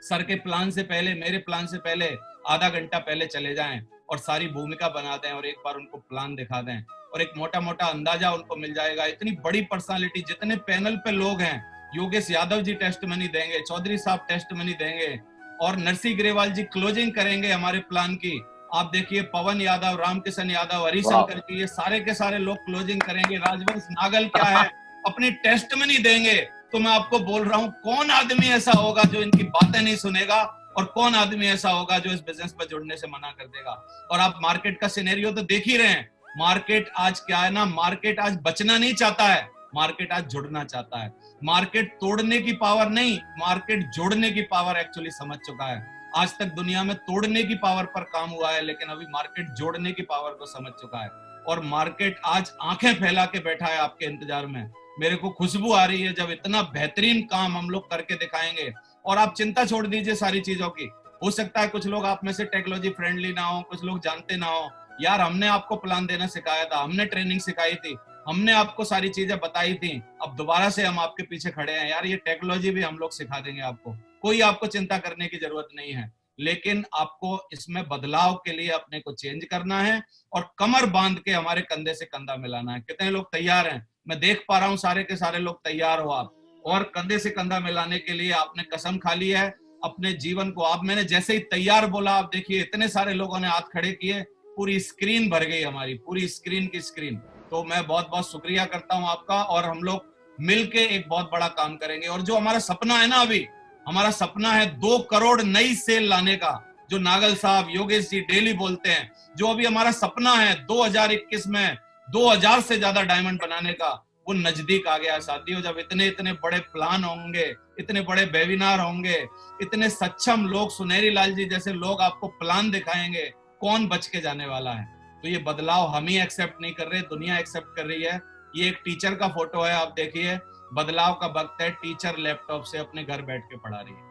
सर के प्लान से पहले, मेरे प्लान से पहले आधा घंटा पहले चले जाएं और सारी भूमिका बना दें और एक बार उनको प्लान दिखा दें और एक मोटा मोटा अंदाजा उनको मिल जाएगा। इतनी बड़ी पर्सनालिटी, जितने पैनल पे लोग हैं, योगेश यादव जी टेस्ट मनी देंगे, चौधरी साहब टेस्ट मनी देंगे और नरसिंह ग्रेवाल जी क्लोजिंग करेंगे हमारे प्लान की। आप देखिए पवन यादव, रामकिशन यादव, हरिशंकर जी, ये सारे के सारे लोग क्लोजिंग करेंगे। राजवंश नागल क्या है, अपनी टेस्ट मनी देंगे। तो मैं आपको बोल रहा हूं, कौन आदमी ऐसा होगा जो इनकी बातें नहीं सुनेगा और कौन आदमी ऐसा होगा जो इस बिजनेस पर जुड़ने से मना कर देगा। और आप मार्केट का सिनेरियो तो देख ही रहे हैं। मार्केट आज क्या है ना, मार्केट आज बचना नहीं चाहता है, मार्केट आज जुड़ना चाहता है। मार्केट तोड़ने की पावर नहीं, मार्केट जोड़ने की पावर एक्चुअली समझ चुका है। आज तक दुनिया में तोड़ने की पावर पर काम हुआ है, लेकिन अभी मार्केट जोड़ने की पावर को समझ चुका है। और मार्केट आज आंखें फैला के बैठा है आपके इंतजार में। मेरे को खुशबू आ रही है जब इतना बेहतरीन काम हम लोग करके दिखाएंगे। और आप चिंता छोड़ दीजिए सारी चीजों की। हो सकता है कुछ लोग आप में से टेक्नोलॉजी फ्रेंडली ना हो, कुछ लोग जानते ना हो। यार हमने आपको प्लान देना सिखाया था, हमने ट्रेनिंग सिखाई थी, हमने आपको सारी चीजें बताई थी। अब दोबारा से हम आपके पीछे खड़े हैं। यार ये टेक्नोलॉजी भी हम लोग सिखा देंगे आपको, कोई आपको चिंता करने की जरूरत नहीं है। लेकिन आपको इसमें बदलाव के लिए अपने को चेंज करना है और कमर बांध के हमारे कंधे से कंधा मिलाना है। कितने लोग तैयार हैं? मैं देख पा रहा हूं सारे के सारे लोग तैयार हो आप। और कंधे से कंधा मिलाने के लिए आपने कसम खा ली है अपने जीवन को। आप, मैंने जैसे ही तैयार बोला, आप देखिए इतने सारे लोगों ने हाथ खड़े किए, पूरी स्क्रीन भर गई हमारी, पूरी स्क्रीन की स्क्रीन। तो मैं बहुत बहुत शुक्रिया करता हूं आपका। और हम लोग मिलके एक बहुत बड़ा काम करेंगे। और जो हमारा सपना है ना, अभी हमारा सपना है 2 करोड़ नई सेल लाने का, जो नागल साहब, योगेश जी डेली बोलते हैं। जो अभी हमारा सपना है 2021 में 2000 से ज्यादा डायमंड बनाने का, वो नजदीक आ गया साथियों। जब इतने इतने बड़े प्लान होंगे, इतने बड़े वेबिनार होंगे, इतने सक्षम लोग, सुनहरी लाल जी जैसे लोग आपको प्लान दिखाएंगे, कौन बच के जाने वाला है? तो ये बदलाव हम ही एक्सेप्ट नहीं कर रहे, दुनिया एक्सेप्ट कर रही है। ये एक टीचर का फोटो है, आप देखिए। बदलाव का वक्त है, टीचर लैपटॉप से अपने घर बैठ के पढ़ा रही है।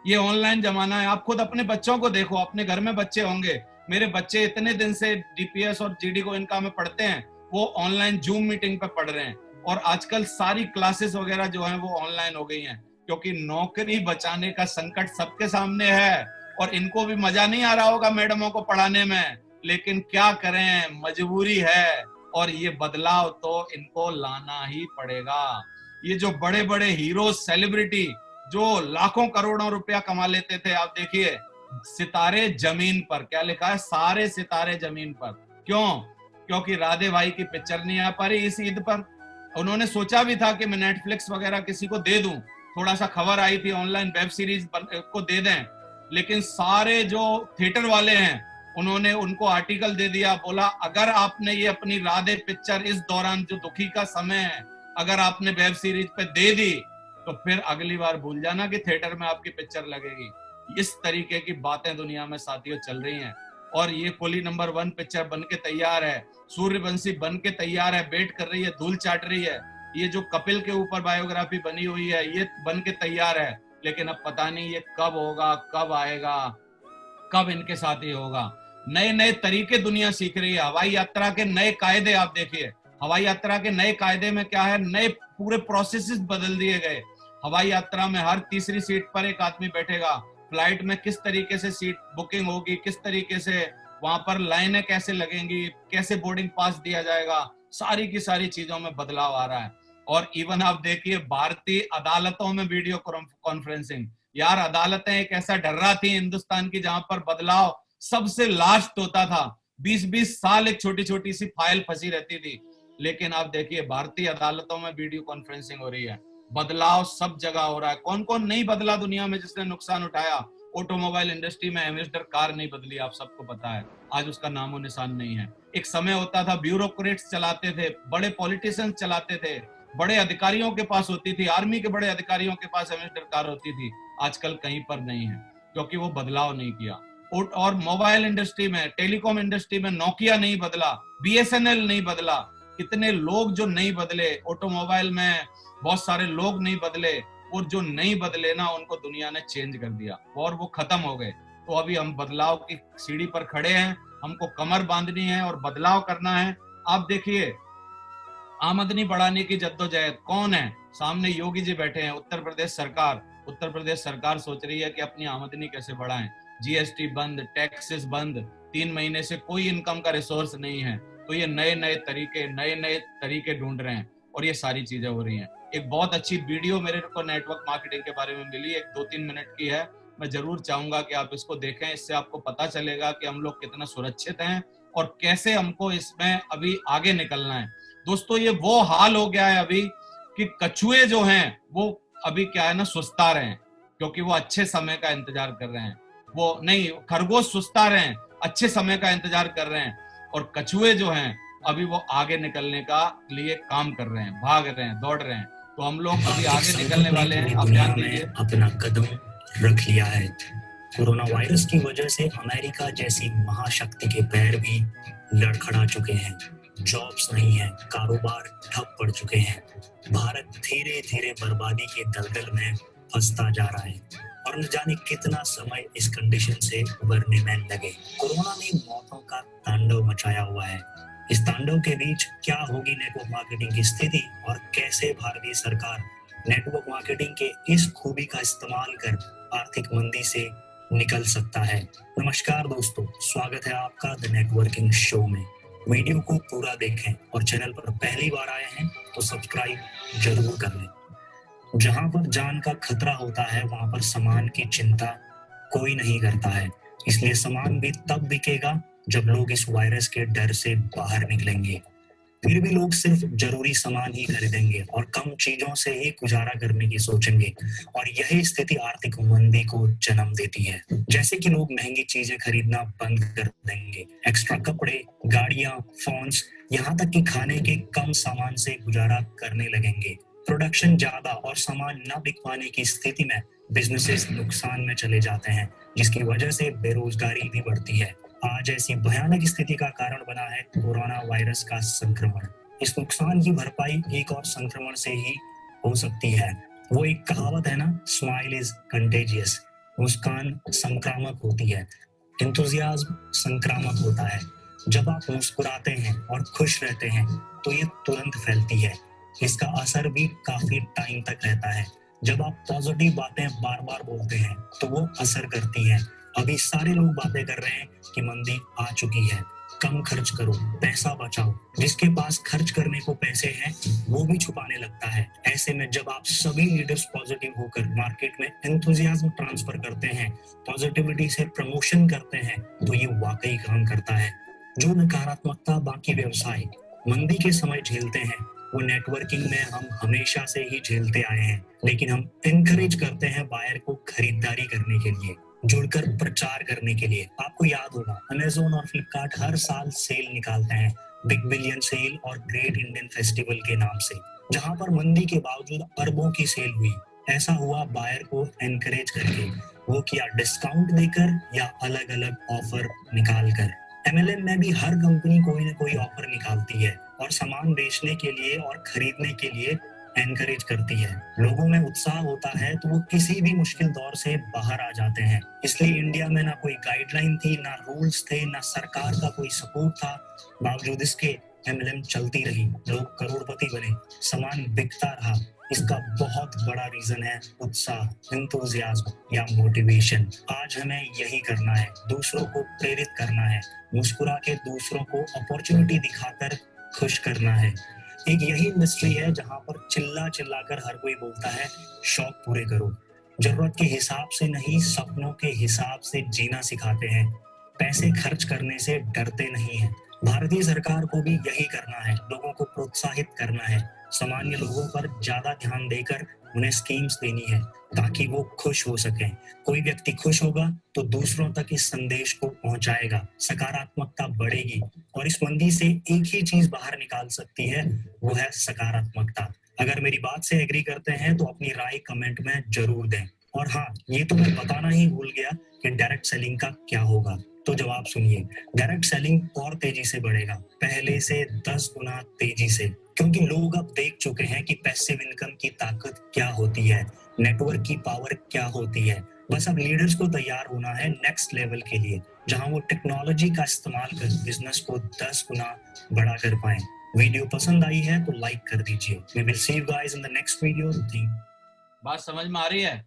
ये ऑनलाइन जमाना है। आप खुद अपने बच्चों को देखो, अपने घर में बच्चे होंगे। मेरे बच्चे इतने दिन से डीपीएस और जीडी को इनका में पढ़ते हैं, वो ऑनलाइन जूम मीटिंग पे पढ़ रहे हैं। और आजकल सारी क्लासेस वगैरह जो हैं वो ऑनलाइन हो गई हैं, क्योंकि नौकरी बचाने का संकट सबके सामने है। और इनको भी मजा नहीं आ रहा होगा मैडमों को पढ़ाने में, लेकिन क्या करें, मजबूरी है। और ये बदलाव तो इनको लाना ही पड़ेगा। ये जो बड़े बड़े हीरो, सेलिब्रिटी जो लाखों करोड़ों रुपया कमा लेते थे, आप देखिए सितारे जमीन पर, क्या लिखा है, सारे सितारे जमीन पर। क्यों? क्योंकि राधे भाई की पिक्चर नहीं आ पा रही इस ईद पर। उन्होंने सोचा भी था कि मैं नेटफ्लिक्स वगैरह किसी को दे दूं, थोड़ा सा खबर आई थी ऑनलाइन वेब सीरीज को दे दें, लेकिन सारे जो थिएटर वाले हैं उन्होंने उनको आर्टिकल दे दिया, बोला अगर आपने ये अपनी राधे पिक्चर इस दौरान जो दुखी का समय है, अगर आपने वेब सीरीज पे दे दी तो फिर अगली बार भूल जाना कि थिएटर में आपकी पिक्चर लगेगी। इस तरीके की बातें दुनिया में साथियों चल रही हैं। और ये कुली नंबर 1 पिक्चर बन के तैयार है, सूर्यवंशी बन के तैयार है, वेट कर रही है, धूल चाट रही है। ये जो कपिल के ऊपर बायोग्राफी बनी हुई है, ये बन के तैयार है। लेकिन अब पता नहीं ये कब होगा, कब आएगा, कब इनके साथ ये होगा। नए नए तरीके दुनिया सीख रही है। हवाई यात्रा के नए कायदे आप देखिए। हवाई यात्रा के नए कायदे में क्या है, नए पूरे प्रोसेसेस बदल दिए गए। हवाई यात्रा में हर तीसरी सीट पर एक आदमी बैठेगा। फ्लाइट में किस तरीके से सीट बुकिंग होगी, किस तरीके से वहां पर लाइनें कैसे लगेंगी, कैसे बोर्डिंग पास दिया जाएगा, सारी की सारी चीजों में बदलाव आ रहा है। और इवन आप देखिए भारतीय अदालतों में वीडियो कॉन्फ्रेंसिंग। यार अदालतें एक ऐसा ढर्रा थी हिंदुस्तान की जहां पर बदलाव सबसे लास्ट होता था। 20-20 साल एक छोटी छोटी सी फाइल फंसी रहती थी। लेकिन आप देखिए भारतीय अदालतों में वीडियो कॉन्फ्रेंसिंग हो रही है। बदलाव सब जगह हो रहा है। कौन कौन नहीं बदला दुनिया में जिसने नुकसान उठाया? ऑटोमोबाइल इंडस्ट्री में एम्बेसडर कार नहीं बदली, आप सबको पता है। आज उसका नामो निशान नहीं है। एक समय होता था ब्यूरोक्रेट्स चलाते थे, बड़े पॉलिटिशियंस चलाते थे, बड़े अधिकारियों के पास होती थी, आर्मी के बड़े अधिकारियों के पास एम्बेसडर कार होती थी। आजकल कहीं पर नहीं है, क्योंकि वो बदलाव नहीं किया। और मोबाइल इंडस्ट्री में, टेलीकॉम इंडस्ट्री में नोकिया नहीं बदला, बीएसएनएल नहीं बदला। कितने लोग जो नहीं बदले, ऑटोमोबाइल में बहुत सारे लोग नहीं बदले, और जो नहीं बदले ना उनको दुनिया ने चेंज कर दिया और वो खत्म हो गए। तो अभी हम बदलाव की सीढ़ी पर खड़े हैं हमको कमर बांधनी है और बदलाव करना है। आप देखिए, आमदनी बढ़ाने की जद्दोजहद कौन है? सामने योगी जी बैठे हैं। उत्तर प्रदेश सरकार सोच रही है कि अपनी आमदनी कैसे बढ़ाएं। जीएसटी बंद, टैक्सेस बंद, 3 महीने से कोई इनकम का रिसोर्स नहीं है, तो ये नए नए तरीके ढूंढ रहे हैं और ये सारी चीजें हो रही हैं। एक बहुत अच्छी वीडियो मेरे को नेटवर्क मार्केटिंग के बारे में मिली, एक 2-3 मिनट की है, मैं जरूर चाहूंगा कि आप इसको देखें। इससे आपको पता चलेगा कि हम लोग कितना सुरक्षित हैं और कैसे हमको इसमें अभी आगे निकलना है। दोस्तों, ये वो हाल हो गया है अभी कि कछुए जो हैं वो अभी क्या है ना, सुस्ता रहे हैं, क्योंकि वो अच्छे समय का इंतजार कर रहे हैं। वो नहीं, खरगोश सुस्ता रहे हैं, अच्छे समय का इंतजार कर रहे हैं, और कछुए जो हैं अभी वो आगे निकलने का लिए काम कर रहे हैं, भाग रहे हैं, दौड़ रहे हैं। तो हम लोग अभी आगे निकलने वाले हैं। आप ध्यान दीजिए, अपना कदम रख लिया है। कोरोना वायरस की वजह से अमेरिका जैसी महाशक्ति के पैर भी लड़खड़ा चुके हैं। जॉब्स नहीं है, कारोबार ठप पड़ चुके हैं। भारत धीरे धीरे बर्बादी के दलदल में फंसता जा रहा है और न जाने कितना समय इस कंडीशन से उबरने में लगे। कोरोना ने मौतों का तांडव मचाया हुआ है। इस तांडव के बीच क्या होगी नेटवर्क मार्केटिंग की स्थिति और कैसे भारतीय सरकार नेटवर्क मार्केटिंग के इस खूबी का इस्तेमाल कर आर्थिक मंदी से निकल सकता है। नमस्कार दोस्तों, स्वागत है आपका द नेटवर्किंग शो में। वीडियो को पूरा देखें और चैनल पर पहली बार आए हैं तो सब्सक्राइब जरूर कर लें। जहां पर जान का खतरा होता है वहां पर सामान की चिंता कोई नहीं करता है, इसलिए सामान भी तब बिकेगा जब लोग इस वायरस के डर से बाहर निकलेंगे। फिर भी लोग सिर्फ जरूरी सामान ही खरीदेंगे और कम चीजों से ही गुजारा करने की सोचेंगे, और यही स्थिति आर्थिक मंदी को जन्म देती है। जैसे कि लोग महंगी चीजें खरीदना बंद कर देंगे, एक्स्ट्रा कपड़े, गाड़ियां, फोन्स, यहाँ तक कि खाने के कम सामान से गुजारा करने लगेंगे। प्रोडक्शन ज्यादा और सामान न बिक पाने की स्थिति में बिजनेसेस नुकसान में चले जाते हैं, जिसकी वजह से बेरोजगारी भी बढ़ती है। आज ऐसी भयानक स्थिति का कारण बना है कोरोना वायरस का संक्रमण। इस नुकसान की भरपाई एक और संक्रमण से ही हो सकती है। वो एक कहावत है ना, स्माइल इज कंटेजियस। मुस्कान संक्रामक होती है, एंथुसियाज्म संक्रामक होता है। जब आप मुस्कुराते हैं और खुश रहते हैं तो ये तुरंत फैलती है। इसका असर भी काफी टाइम तक रहता है। जब आप पॉजिटिव बातें बार बार बोलते हैं तो वो असर करती हैं। अभी सारे लोग बातें कर रहे हैं कि मंदी आ चुकी है, कम खर्च करो, पैसा बचाओ। जिसके पास खर्च करने को पैसे हैं वो भी छुपाने लगता है। ऐसे में जब आप सभी लीडर्स पॉजिटिव होकर मार्केट में एंथुसियाज्म ट्रांसफर करते हैं, पॉजिटिविटी से प्रमोशन करते हैं, तो ये वाकई काम करता है। जो नकारात्मकता बाकी व्यवसाय मंदी के समय झेलते हैं वो नेटवर्किंग में हम हमेशा से ही झेलते आए हैं, लेकिन हम एनकरेज करते हैं बायर को खरीदारी करने के लिए, जुड़कर प्रचार करने के लिए। आपको याद होगा अमेज़न और फ्लिपकार्ट हर साल सेल निकालते हैं, बिग बिलियन सेल और ग्रेट इंडियन फेस्टिवल के नाम से, जहां पर मंदी के बावजूद अरबों की सेल हुई। ऐसा हुआ बायर को एनकरेज करके, वो किया डिस्काउंट देकर या अलग अलग ऑफर निकाल कर। MLM में भी हर कंपनी कोई ना कोई ऑफर निकालती है और सामान बेचने के लिए और खरीदने के लिए एनकरेज करती है। लोगों में उत्साह होता है तो वो किसी भी मुश्किल दौर से बाहर आ जाते हैं। इसलिए इंडिया में ना कोई गाइडलाइन थी, ना रूल्स थे, ना सरकार का कोई सपोर्ट था, बावजूद इसके MLM चलती रही, लोग करोड़पति बने, सामान बिकता रहा। इसका बहुत बड़ा रीजन है उत्साह, एंथुसियाज्म या मोटिवेशन। आज हमें यही करना है, दूसरों को प्रेरित करना है, मुस्कुरा के दूसरों को अपॉर्चुनिटी दिखाकर खुश करना है। एक यही इंडस्ट्री है जहां पर चिल्ला चिल्लाकर हर कोई बोलता है शौक पूरे करो। जरूरत के हिसाब से नहीं, सपनों के हिसाब से जीना सिखाते हैं। पैसे खर्च करने से डरते नहीं हैं। भारतीय सरकार को भी यही करना है, लोगों को प्रोत्साहित करना है, सामान्य लोगों पर ज्यादा ध्यान देकर उन्हें स्कीम्स देनी है ताकि वो खुश हो सकें। कोई व्यक्ति खुश होगा तो दूसरों तक इस संदेश को पहुंचाएगा, सकारात्मकता बढ़ेगी, और इस मंदी से एक ही चीज बाहर निकाल सकती है, वो है सकारात्मकता। अगर मेरी बात से एग्री करते हैं तो अपनी राय कमेंट में जरूर दें। और हाँ, ये तो मैं बताना ही भूल गया कि डायरेक्ट सेलिंग का क्या होगा, तो जवाब सुनिए। डायरेक्ट सेलिंग और तेजी से बढ़ेगा, पहले से 10 गुना तेजी से, क्योंकि लोग अब देख चुके हैं कि पैसिव इनकम की ताकत क्या होती है, नेटवर्क की पावर क्या होती है। बस अब लीडर्स को तैयार होना है नेक्स्ट लेवल के लिए। जहां वो टेक्नोलॉजी का इस्तेमाल कर बिजनेस को 10 गुना बड़ा कर पाए। वीडियो पसंद आई है तो लाइक कर दीजिए। We will see you guys in the next video. बात समझ में आ रही है?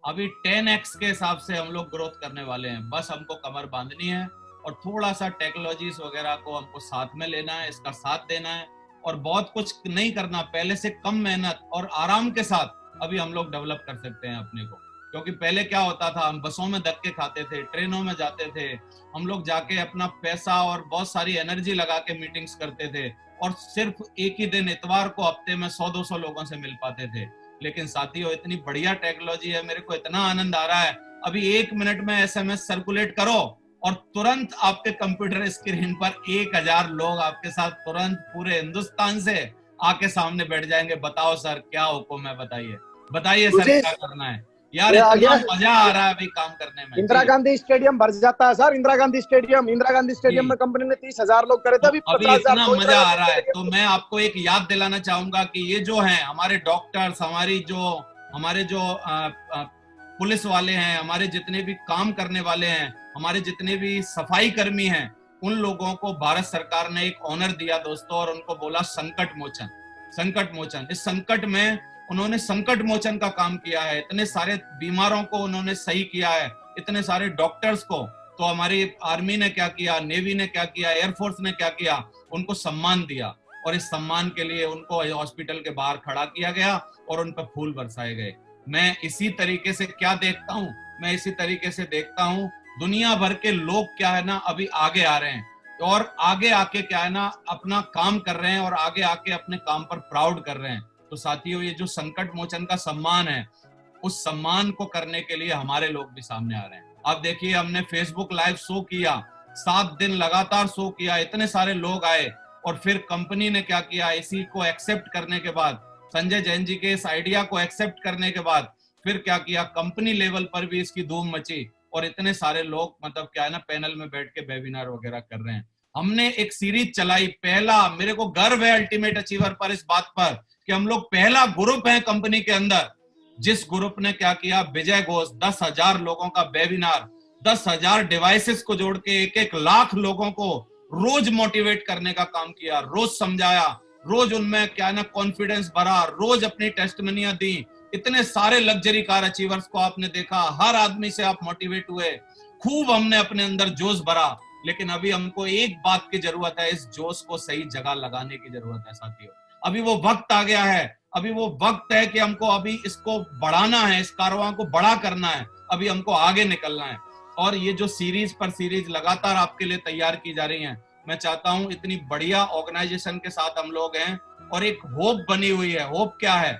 अभी 10x के हिसाब से हम लोग ग्रोथ करने वाले हैं। बस हमको कमर बांधनी है और थोड़ा सा टेक्नोलॉजीज वगैरह को हमको साथ में लेना है, इसका साथ देना है और बहुत कुछ नहीं करना। पहले से कम मेहनत और आराम के साथ अभी हम लोग डेवलप कर सकते हैं अपने को। क्योंकि पहले क्या होता था, हम बसों में धक्के खाते थे, ट्रेनों में जाते थे, हम लोग जाके अपना पैसा और बहुत सारी एनर्जी लगा के मीटिंग्स करते थे और सिर्फ एक ही दिन इतवार को हफ्ते में 100-200 लोगों से मिल पाते थे। लेकिन साथियों, इतनी बढ़िया टेक्नोलॉजी है, मेरे को इतना आनंद आ रहा है। अभी 1 मिनट में SMS सर्कुलेट करो और तुरंत आपके कंप्यूटर स्क्रीन पर 1000 लोग आपके साथ तुरंत पूरे हिंदुस्तान से आके सामने बैठ जाएंगे। बताओ सर क्या हुक्म है, बताइए सर क्या करना है। यार इतना मजा आ रहा है अभी काम करने में। इंदिरा गांधी स्टेडियम भर जाता है सर। इंदिरा गांधी स्टेडियम में कंपनी ने 30,000 लोग करे थे, अभी 50,000। इतना मजा आ रहा है। तो मैं आपको एक याद दिलाना चाहूंगा कि ये जो है हमारे डॉक्टर्स, हमारे जो पुलिस वाले हैं, हमारे जितने भी काम करने वाले हैं, हमारे जितने भी सफाई कर्मी हैं, उन लोगों को भारत सरकार ने एक ऑनर दिया दोस्तों और उनको बोला संकट मोचन। इस संकट में उन्होंने संकट मोचन का काम किया है। इतने सारे बीमारों को उन्होंने सही किया है, इतने सारे डॉक्टर्स को। तो हमारी आर्मी ने क्या किया, नेवी ने क्या किया, एयरफोर्स ने क्या किया, उनको सम्मान दिया और इस सम्मान के लिए उनको हॉस्पिटल के बाहर खड़ा किया गया और उन पर फूल बरसाए गए। मैं इसी तरीके से देखता हूँ दुनिया भर के लोग क्या है ना अभी आगे आ रहे हैं और आगे आके क्या है ना अपना काम कर रहे हैं और आगे आके अपने काम पर प्राउड कर रहे हैं। तो साथियों, ये जो संकट मोचन का सम्मान है, उस सम्मान को करने के लिए हमारे लोग भी सामने आ रहे हैं। आप देखिए, हमने फेसबुक लाइव शो किया, 7 दिन लगातार शो किया, इतने सारे लोग आए और फिर कंपनी ने क्या किया, इसी को एक्सेप्ट करने के बाद, संजय जैन जी के इस आइडिया को एक्सेप्ट करने के बाद फिर क्या किया, कंपनी लेवल पर भी इसकी धूम मची और इतने सारे लोग मतलब क्या है ना पैनल में बैठ के वेबिनार वगैरह कर रहे हैं। हमने एक सीरीज चलाई, पहला, मेरे को गर्व है अल्टीमेट अचीवर पर इस बात पर कि हम लोग पहला ग्रुप है कंपनी के अंदर जिस ग्रुप ने क्या किया, विजय घोष 10,000 लोगों का वेबिनार, 10,000 डिवाइसेस को जोड़ के 1-1 लाख लोगों को रोज मोटिवेट करने का काम किया, रोज समझाया, रोज उनमें क्या ना कॉन्फिडेंस भरा, रोज अपनी टेस्टमनियां दी। इतने सारे लग्जरी कार अचीवर्स को आपने देखा, हर आदमी से आप मोटिवेट हुए, खूब हमने अपने अंदर जोश भरा। लेकिन अभी हमको एक बात की जरूरत है, इस जोश को सही जगह लगाने की जरूरत है साथियों। अभी वो वक्त आ गया है, अभी वो वक्त है कि हमको अभी इसको बढ़ाना है, इस कारवां को बड़ा करना है, अभी हमको आगे निकलना है। और ये जो सीरीज पर सीरीज लगातार आपके लिए तैयार की जा रही हैं, मैं चाहता हूं इतनी बढ़िया ऑर्गेनाइजेशन के साथ हम लोग हैं और एक होप बनी हुई है। होप क्या है?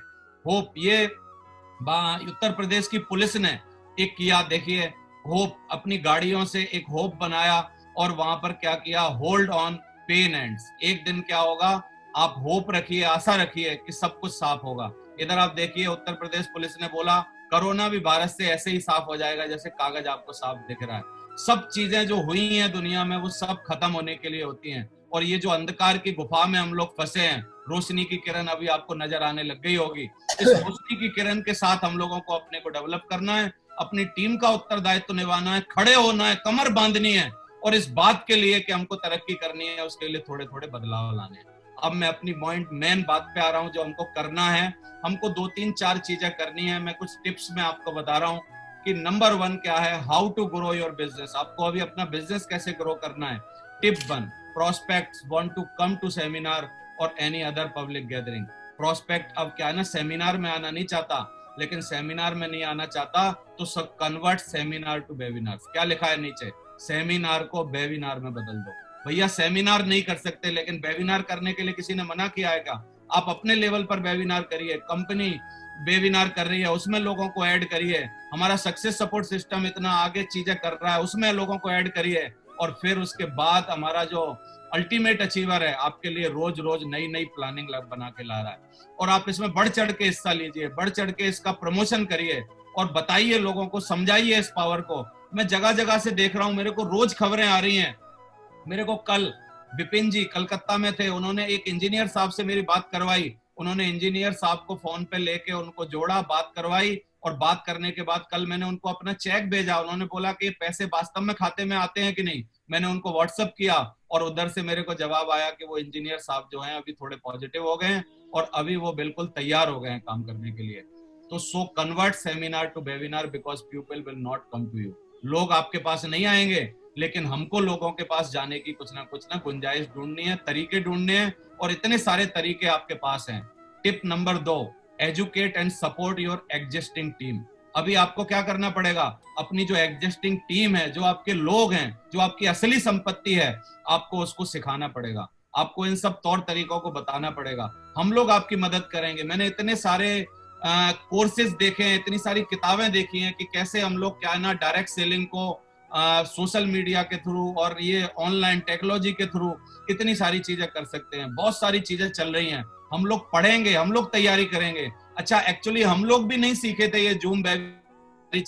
होप ये उत्तर प्रदेश की पुलिस ने एक किया, देखिए, होप अपनी गाड़ियों से एक होप बनाया और वहां पर क्या किया, होल्ड ऑन पेन एंड्स। एक दिन क्या होगा, आप होप रखिए, आशा रखिए कि सब कुछ साफ होगा। इधर आप देखिए, उत्तर प्रदेश पुलिस ने बोला कोरोना भी भारत से ऐसे ही साफ हो जाएगा जैसे कागज आपको साफ दिख रहा है। सब चीजें जो हुई हैं दुनिया में वो सब खत्म होने के लिए होती हैं। और ये जो अंधकार की गुफा में हम लोग फंसे हैं, रोशनी की किरण अभी आपको नजर आने लग गई होगी। इस रोशनी की किरण के साथ हम लोगों को अपने को डेवलप करना है, अपनी टीम का उत्तरदायित्व निभाना है, खड़े होना है, कमर बांधनी है और इस बात के लिए कि हमको तरक्की करनी है, उसके लिए थोड़े थोड़े बदलाव लाने हैं। अब मैं अपनी मेन बात पे आ रहा हूँ, जो हमको करना है, हमको 2-3-4 चीजें करनी है। मैं कुछ टिप्स में आपको बता रहा हूँ कि नंबर 1 क्या है, how to grow your business. आपको अभी अपना बिजनेस कैसे ग्रो करना है। Tip 1, prospects want to come to seminar और any other public gathering. Prospect अब क्या है ना, सेमिनार में आना नहीं चाहता, लेकिन सेमिनार में नहीं आना चाहता तो कन्वर्ट सेमिनार टू वेबिनार। क्या लिखा है नीचे, सेमिनार को वेबिनार में बदल दो। भैया सेमिनार नहीं कर सकते, लेकिन वेबिनार करने के लिए किसी ने मना किया है क्या? आप अपने लेवल पर वेबिनार करिए, कंपनी वेबिनार कर रही है उसमें लोगों को ऐड करिए, हमारा सक्सेस सपोर्ट सिस्टम इतना आगे चीजें कर रहा है उसमें लोगों को ऐड करिए। और फिर उसके बाद हमारा जो अल्टीमेट अचीवर है आपके लिए रोज रोज नई प्लानिंग बना के ला रहा है और आप इसमें बढ़ चढ़ के हिस्सा लीजिए, बढ़ चढ़ के इसका प्रमोशन करिए और बताइए लोगों को, समझाइए इस पावर को। मैं जगह जगह से देख रहा हूँ, मेरे को रोज खबरें आ रही हैं। मेरे को कल विपिन जी कलकत्ता में थे, उन्होंने एक इंजीनियर साहब से मेरी बात करवाई उन्होंने इंजीनियर साहब को फोन पे लेके उनको जोड़ा, बात करवाई, और बात करने के बाद कल मैंने उनको अपना चेक भेजा। उन्होंने बोला कि पैसे वास्तव में खाते में आते हैं कि नहीं। मैंने उनको व्हाट्सएप किया और उधर से मेरे को जवाब आया कि वो इंजीनियर साहब जो हैं अभी थोड़े पॉजिटिव हो गए हैं और अभी वो बिल्कुल तैयार हो गए हैं काम करने के लिए। तो so convert seminar to webinar because people will not come to you. लोग आपके पास नहीं आएंगे, लेकिन हमको लोगों के पास जाने की कुछ ना गुंजाइश ढूंढनी है, तरीके ढूंढने हैं, और इतने सारे तरीके आपके पास हैं। Tip number 2, educate and support your existing team. अभी आपको क्या करना पड़ेगा, अपनी जो एग्जिस्टिंग टीम है, जो आपके लोग हैं, जो आपकी असली संपत्ति है, आपको उसको सिखाना पड़ेगा, आपको इन सब तौर तरीकों को बताना पड़ेगा। हम लोग आपकी मदद करेंगे। मैंने इतने सारे कोर्सेज देखे हैं, इतनी सारी किताबें देखी हैं कि कैसे हम लोग क्या ना डायरेक्ट सेलिंग को सोशल मीडिया के थ्रू और ये ऑनलाइन टेक्नोलॉजी के थ्रू इतनी सारी चीजें कर सकते हैं। बहुत सारी चीजें चल रही हैं, हम लोग पढ़ेंगे, हम लोग तैयारी करेंगे। अच्छा, एक्चुअली हम लोग भी नहीं सीखे थे ये जूम वेब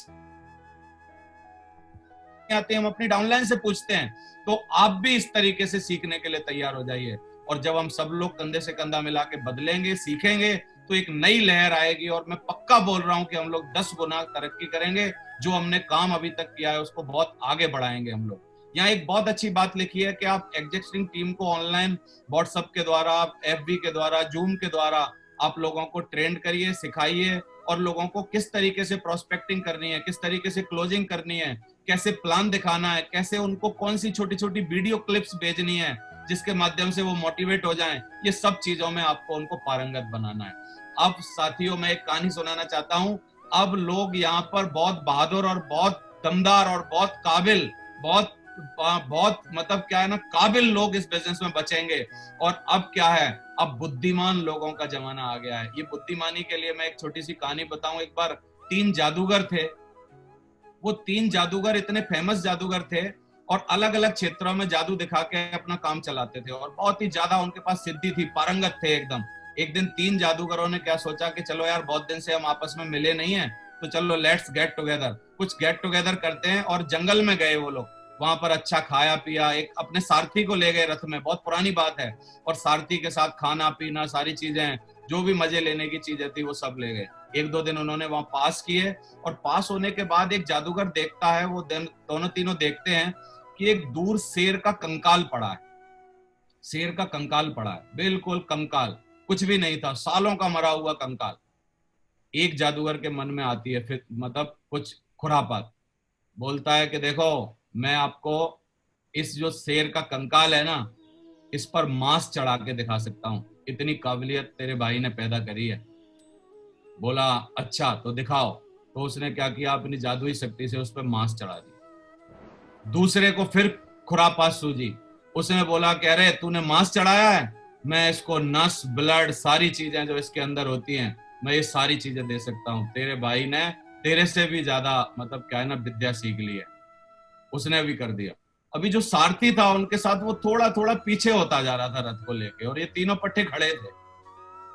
आते हैं, हम अपनी डाउनलाइन से पूछते हैं। तो आप भी इस तरीके से सीखने के लिए तैयार हो जाइए, और जब हम सब लोग कंधे से कंधा मिला के बदलेंगे, सीखेंगे, तो एक नई लहर आएगी। और मैं पक्का बोल रहा हूं कि हम लोग 10 गुना तरक्की करेंगे। जो हमने काम अभी तक किया है उसको बहुत आगे बढ़ाएंगे हम लोग। यहाँ एक बहुत अच्छी बात लिखी है कि आप एग्जिस्टिंग टीम को ऑनलाइन व्हाट्सएप के द्वारा, एफबी के द्वारा, जूम के द्वारा आप लोगों को ट्रेंड करिए, सिखाइए, और लोगों को किस तरीके से प्रोस्पेक्टिंग करनी है, किस तरीके से क्लोजिंग करनी है, कैसे प्लान दिखाना है, कैसे उनको कौन सी छोटी छोटी वीडियो क्लिप्स भेजनी है जिसके माध्यम से वो मोटिवेट हो जाएं। ये सब चीजों में आपको उनको पारंगत बनाना है। अब साथियों, मैं एक कहानी सुनाना चाहता हूं। अब लोग यहाँ पर बहुत बहादुर और बहुत दमदार और बहुत काबिल, बहुत मतलब क्या है ना, काबिल लोग इस बिजनेस में बचेंगे। और अब क्या है, अब बुद्धिमान लोगों का जमाना आ गया है। ये बुद्धिमानी के लिए मैं एक छोटी सी कहानी बताऊं। एक बार 3 जादूगर थे। वो 3 जादूगर इतने फेमस जादूगर थे और अलग अलग क्षेत्रों में जादू दिखा के अपना काम चलाते थे, और बहुत ही ज्यादा उनके पास सिद्धि थी, पारंगत थे एकदम। एक दिन 3 जादूगरों ने क्या सोचा कि चलो यार, बहुत दिन से हम आपस में मिले नहीं है, तो चलो लेट्स गेट टुगेदर, कुछ गेट टुगेदर करते हैं। और जंगल में गए वो लोग, वहां पर अच्छा खाया पिया, एक अपने सारथी को ले गए रथ में, बहुत पुरानी बात है, और सारथी के साथ खाना पीना सारी चीजें, जो भी मजे लेने की चीजें थी वो सब ले गए। 1-2 दिन उन्होंने वहां पास किए, और पास होने के बाद एक जादूगर देखता है, वो दोनों तीनों देखते हैं कि एक दूर शेर का कंकाल पड़ा है। शेर का कंकाल पड़ा है, बिल्कुल कंकाल, कुछ भी नहीं था, सालों का मरा हुआ कंकाल। एक जादूगर के मन में आती है फिर मतलब कुछ खुरापात, बोलता है कि देखो, मैं आपको इस जो शेर का कंकाल है ना, इस पर मांस चढ़ा के दिखा सकता हूं, इतनी काबिलियत तेरे भाई ने पैदा करी है। बोला अच्छा तो दिखाओ। तो उसने क्या किया, अपनी जादुई शक्ति से उस पर मांस चढ़ा दिया। दूसरे को फिर खुरापात सूझी, उसने बोला कि अरे तूने मांस चढ़ाया है, मैं इसको नस, ब्लड, सारी चीजें जो इसके अंदर होती हैं, मैं ये सारी चीजें दे सकता हूँ। तेरे भाई ने तेरे से भी ज्यादा मतलब क्या है ना, विद्या सीख ली है। उसने भी कर दिया। अभी जो सारथी था उनके साथ, वो थोड़ा थोड़ा पीछे होता जा रहा था रथ को लेके, और ये तीनों पट्टे खड़े थे।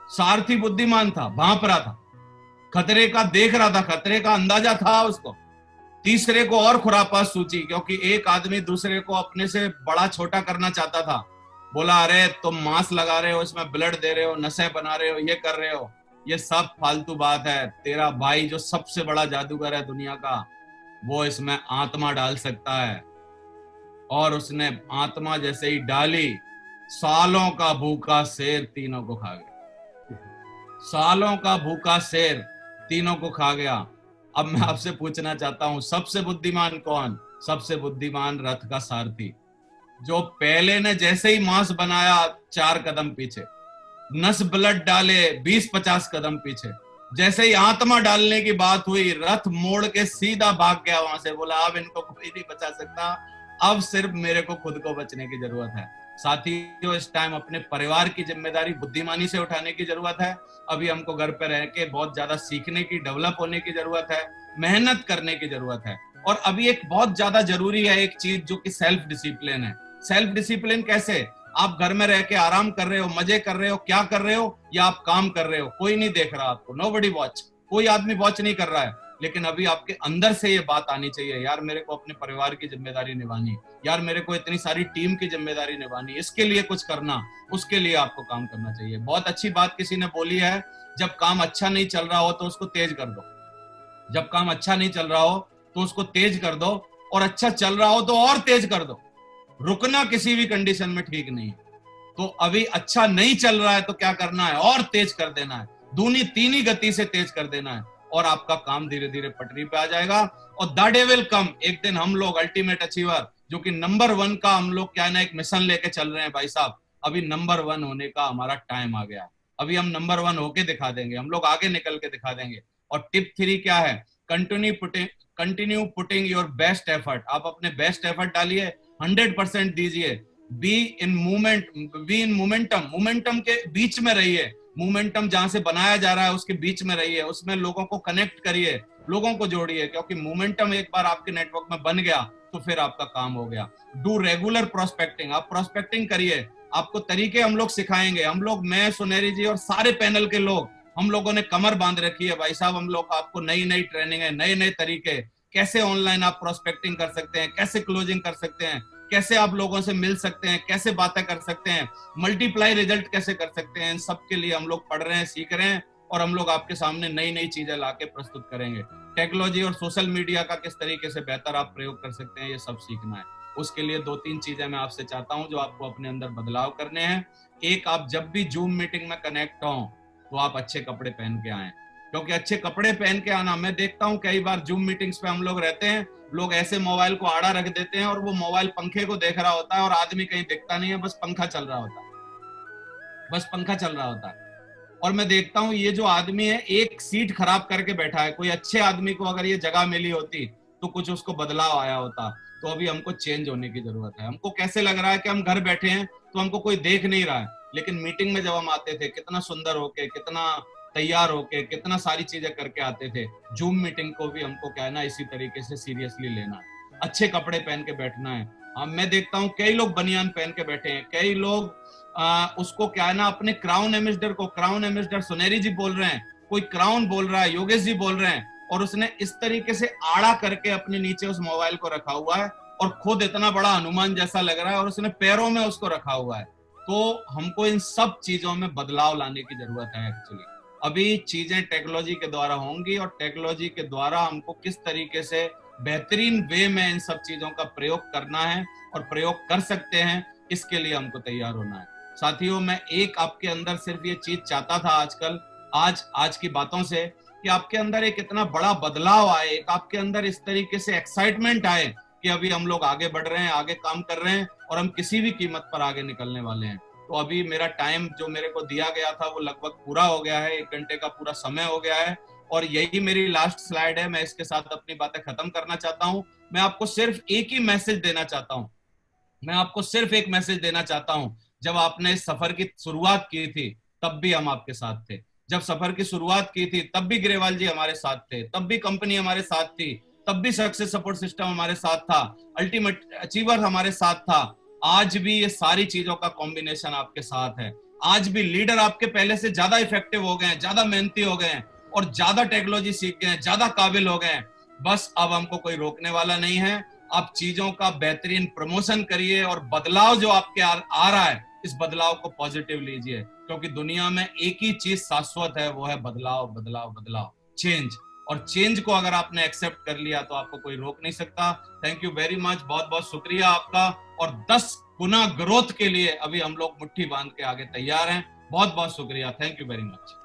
सारथी बुद्धिमान था, भांप रहा था, खतरे का देख रहा था, खतरे का अंदाजा था उसको। तीसरे को और खुरापात सूझी, क्योंकि एक आदमी दूसरे को अपने से बड़ा छोटा करना चाहता था। बोला अरे तुम मांस लगा रहे हो, इसमें ब्लड दे रहे हो, नसें बना रहे हो, ये कर रहे हो, ये सब फालतू बात है। तेरा भाई जो सबसे बड़ा जादूगर है दुनिया का, वो इसमें आत्मा डाल सकता है। और उसने आत्मा जैसे ही डाली, सालों का भूखा शेर तीनों को खा गया। सालों का भूखा शेर तीनों को खा गया। अब मैं आपसे पूछना चाहता हूं, सबसे बुद्धिमान कौन? सबसे बुद्धिमान रथ का सारथी, जो पहले ने जैसे ही मांस बनाया 4 कदम पीछे, नस ब्लड डाले 20-50 कदम पीछे, जैसे ही आत्मा डालने की बात हुई, रथ मोड़ के सीधा भाग गया वहां से। बोला अब इनको कोई नहीं बचा सकता, अब सिर्फ मेरे को खुद को बचने की जरूरत है। साथियों, इस टाइम अपने परिवार की जिम्मेदारी बुद्धिमानी से उठाने की जरूरत है। अभी हमको घर पे रह के बहुत ज्यादा सीखने की, डेवलप होने की जरूरत है, मेहनत करने की जरूरत है। और अभी एक बहुत ज्यादा जरूरी है एक चीज, जो कि सेल्फ डिसिप्लिन है। सेल्फ डिसिप्लिन कैसे? आप घर में रह के आराम कर रहे हो, मजे कर रहे हो, क्या कर रहे हो, या आप काम कर रहे हो, कोई नहीं देख रहा आपको, नोबडी वॉच, कोई आदमी वॉच नहीं कर रहा है, लेकिन अभी आपके अंदर से ये बात आनी चाहिए, यार मेरे को अपने परिवार की जिम्मेदारी निभानी, यार मेरे को इतनी सारी टीम की जिम्मेदारी निभानी, इसके लिए कुछ करना, उसके लिए आपको काम करना चाहिए। बहुत अच्छी बात किसी ने बोली है, जब काम अच्छा नहीं चल रहा हो तो उसको तेज कर दो, जब काम अच्छा नहीं चल रहा हो तो उसको तेज कर दो, और अच्छा चल रहा हो तो और तेज कर दो। रुकना किसी भी कंडीशन में ठीक नहीं है। तो अभी अच्छा नहीं चल रहा है तो क्या करना है, और तेज कर देना है, दूनी तीनी गति से तेज कर देना है, और आपका काम धीरे धीरे पटरी पे आ जाएगा। और द डे विल कम, एक दिन हम लोग अल्टीमेट अचीवर, जो कि नंबर 1 का हम लोग क्या है ना एक मिशन लेके चल रहे हैं भाई साहब, अभी नंबर 1 होने का हमारा टाइम आ गया। अभी हम नंबर 1 होके दिखा देंगे, हम लोग आगे निकल के दिखा देंगे। और टिप 3 क्या है, continue putting your best effort. आप अपने बेस्ट एफर्ट डालिए, 100% दीजिए। बी इन मोमेंटम, मोमेंटम के बीच में रहिए, मोमेंटम जहां से बनाया जा रहा है उसके बीच में रहिए, उसमें लोगों को कनेक्ट करिए, लोगों को जोड़िए, क्योंकि मोमेंटम एक बार आपके नेटवर्क में बन गया तो फिर आपका काम हो गया। डू रेगुलर प्रोस्पेक्टिंग, आप प्रोस्पेक्टिंग करिए, आपको तरीके हम लोग सिखाएंगे। हम लोग, मैं, सुनेरी जी और सारे पैनल के लोग, हम लोगों ने कमर बांध रखी है भाई साहब। हम लोग आपको नई नई ट्रेनिंग है, नए नए तरीके, कैसे ऑनलाइन आप प्रोस्पेक्टिंग कर सकते हैं, कैसे क्लोजिंग कर सकते हैं, कैसे आप लोगों से मिल सकते हैं, कैसे बातें कर सकते हैं, मल्टीप्लाई रिजल्ट कैसे कर सकते हैं, इन सब के लिए हम लोग पढ़ रहे हैं, सीख रहे हैं, और हम लोग आपके सामने नई नई चीजें लाके प्रस्तुत करेंगे। टेक्नोलॉजी और सोशल मीडिया का किस तरीके से बेहतर आप प्रयोग कर सकते हैं, ये सब सीखना है। उसके लिए 2-3 चीजें मैं आपसे चाहता हूं जो आपको अपने अंदर बदलाव करने हैं। एक, आप जब भी जूम मीटिंग में कनेक्ट हो तो आप अच्छे कपड़े पहन के आए, क्योंकि अच्छे कपड़े पहन के आना, मैं देखता हूं कई बार जूम मीटिंग्स पे हम लोग रहते हैं, लोग ऐसे मोबाइल को आड़ा रख देते हैं और वो मोबाइल पंखे को देख रहा होता है और आदमी कहीं दिखता नहीं है, बस पंखा चल रहा होता है, बस पंखा चल रहा होता है। और मैं देखता हूं ये जो आदमी है एक सीट खराब करके बैठा है। कोई अच्छे आदमी को अगर ये जगह मिली होती तो कुछ उसको बदलाव आया होता। तो अभी हमको चेंज होने की जरूरत है। हमको कैसे लग रहा है कि हम घर बैठे हैं तो हमको कोई देख नहीं रहा है, लेकिन मीटिंग में जब हम आते थे कितना सुंदर होके, कितना तैयार होके, कितना सारी चीजें करके आते थे। जूम मीटिंग को भी हमको क्या है ना इसी तरीके से सीरियसली लेना है, अच्छे कपड़े पहन के बैठना है। मैं देखता हूँ कई लोग बनियान पहन के बैठे हैं, कई लोग उसको क्या है ना अपने क्राउन एम्बेसडर को, क्राउन एम्बेसडर सुनेरी जी बोल रहे हैं, कोई क्राउन बोल रहा है, योगेश जी बोल रहे हैं, और उसने इस तरीके से आड़ा करके अपने नीचे उस मोबाइल को रखा हुआ है और खुद इतना बड़ा हनुमान जैसा लग रहा है और उसने पैरों में उसको रखा हुआ है। तो हमको इन सब चीजों में बदलाव लाने की जरूरत है। एक्चुअली अभी चीजें टेक्नोलॉजी के द्वारा होंगी और टेक्नोलॉजी के द्वारा हमको किस तरीके से बेहतरीन वे में इन सब चीजों का प्रयोग करना है और प्रयोग कर सकते हैं, इसके लिए हमको तैयार होना है। साथियों, मैं एक आपके अंदर सिर्फ ये चीज चाहता था आजकल, आज की बातों से, कि आपके अंदर एक इतना बड़ा बदलाव आए, एक आपके अंदर इस तरीके से एक्साइटमेंट आए कि अभी हम लोग आगे बढ़ रहे हैं, आगे काम कर रहे हैं और हम किसी भी कीमत पर आगे निकलने वाले हैं। तो अभी मेरा टाइम जो मेरे को दिया गया था वो लगभग पूरा हो गया है, 1 घंटे का पूरा समय हो गया है और यही मेरी लास्ट स्लाइड है। मैं इसके साथ अपनी बातें खत्म करना चाहता हूं। मैं आपको सिर्फ एक ही मैसेज देना चाहता हूं, मैं आपको सिर्फ एक मैसेज देना चाहता हूं। जब आपने इस सफर की शुरुआत की थी तब भी हम आपके साथ थे, जब सफर की शुरुआत की थी तब भी ग्रेवाल जी हमारे साथ थे, तब भी कंपनी हमारे साथ थी, तब भी सक्सेस सपोर्ट सिस्टम हमारे साथ था, अल्टीमेट अचीवर हमारे साथ था। आज भी ये सारी चीजों का कॉम्बिनेशन आपके साथ है। आज भी लीडर आपके पहले से ज्यादा इफेक्टिव हो गए हैं, ज्यादा मेहनती हो गए हैं और ज्यादा टेक्नोलॉजी सीख गए हैं, ज्यादा काबिल हो गए हैं। बस अब हमको कोई रोकने वाला नहीं है। आप चीजों का बेहतरीन प्रमोशन करिए और बदलाव जो आपके आ रहा है, इस बदलाव को पॉजिटिव लीजिए, क्योंकि दुनिया में एक ही चीज शाश्वत है, वो है बदलाव, बदलाव, बदलाव, चेंज। और चेंज को अगर आपने एक्सेप्ट कर लिया तो आपको कोई रोक नहीं सकता। थैंक यू वेरी मच, बहुत बहुत शुक्रिया आपका। और 10 गुना ग्रोथ के लिए अभी हम लोग मुट्ठी बांध के आगे तैयार हैं। बहुत बहुत शुक्रिया, थैंक यू वेरी मच।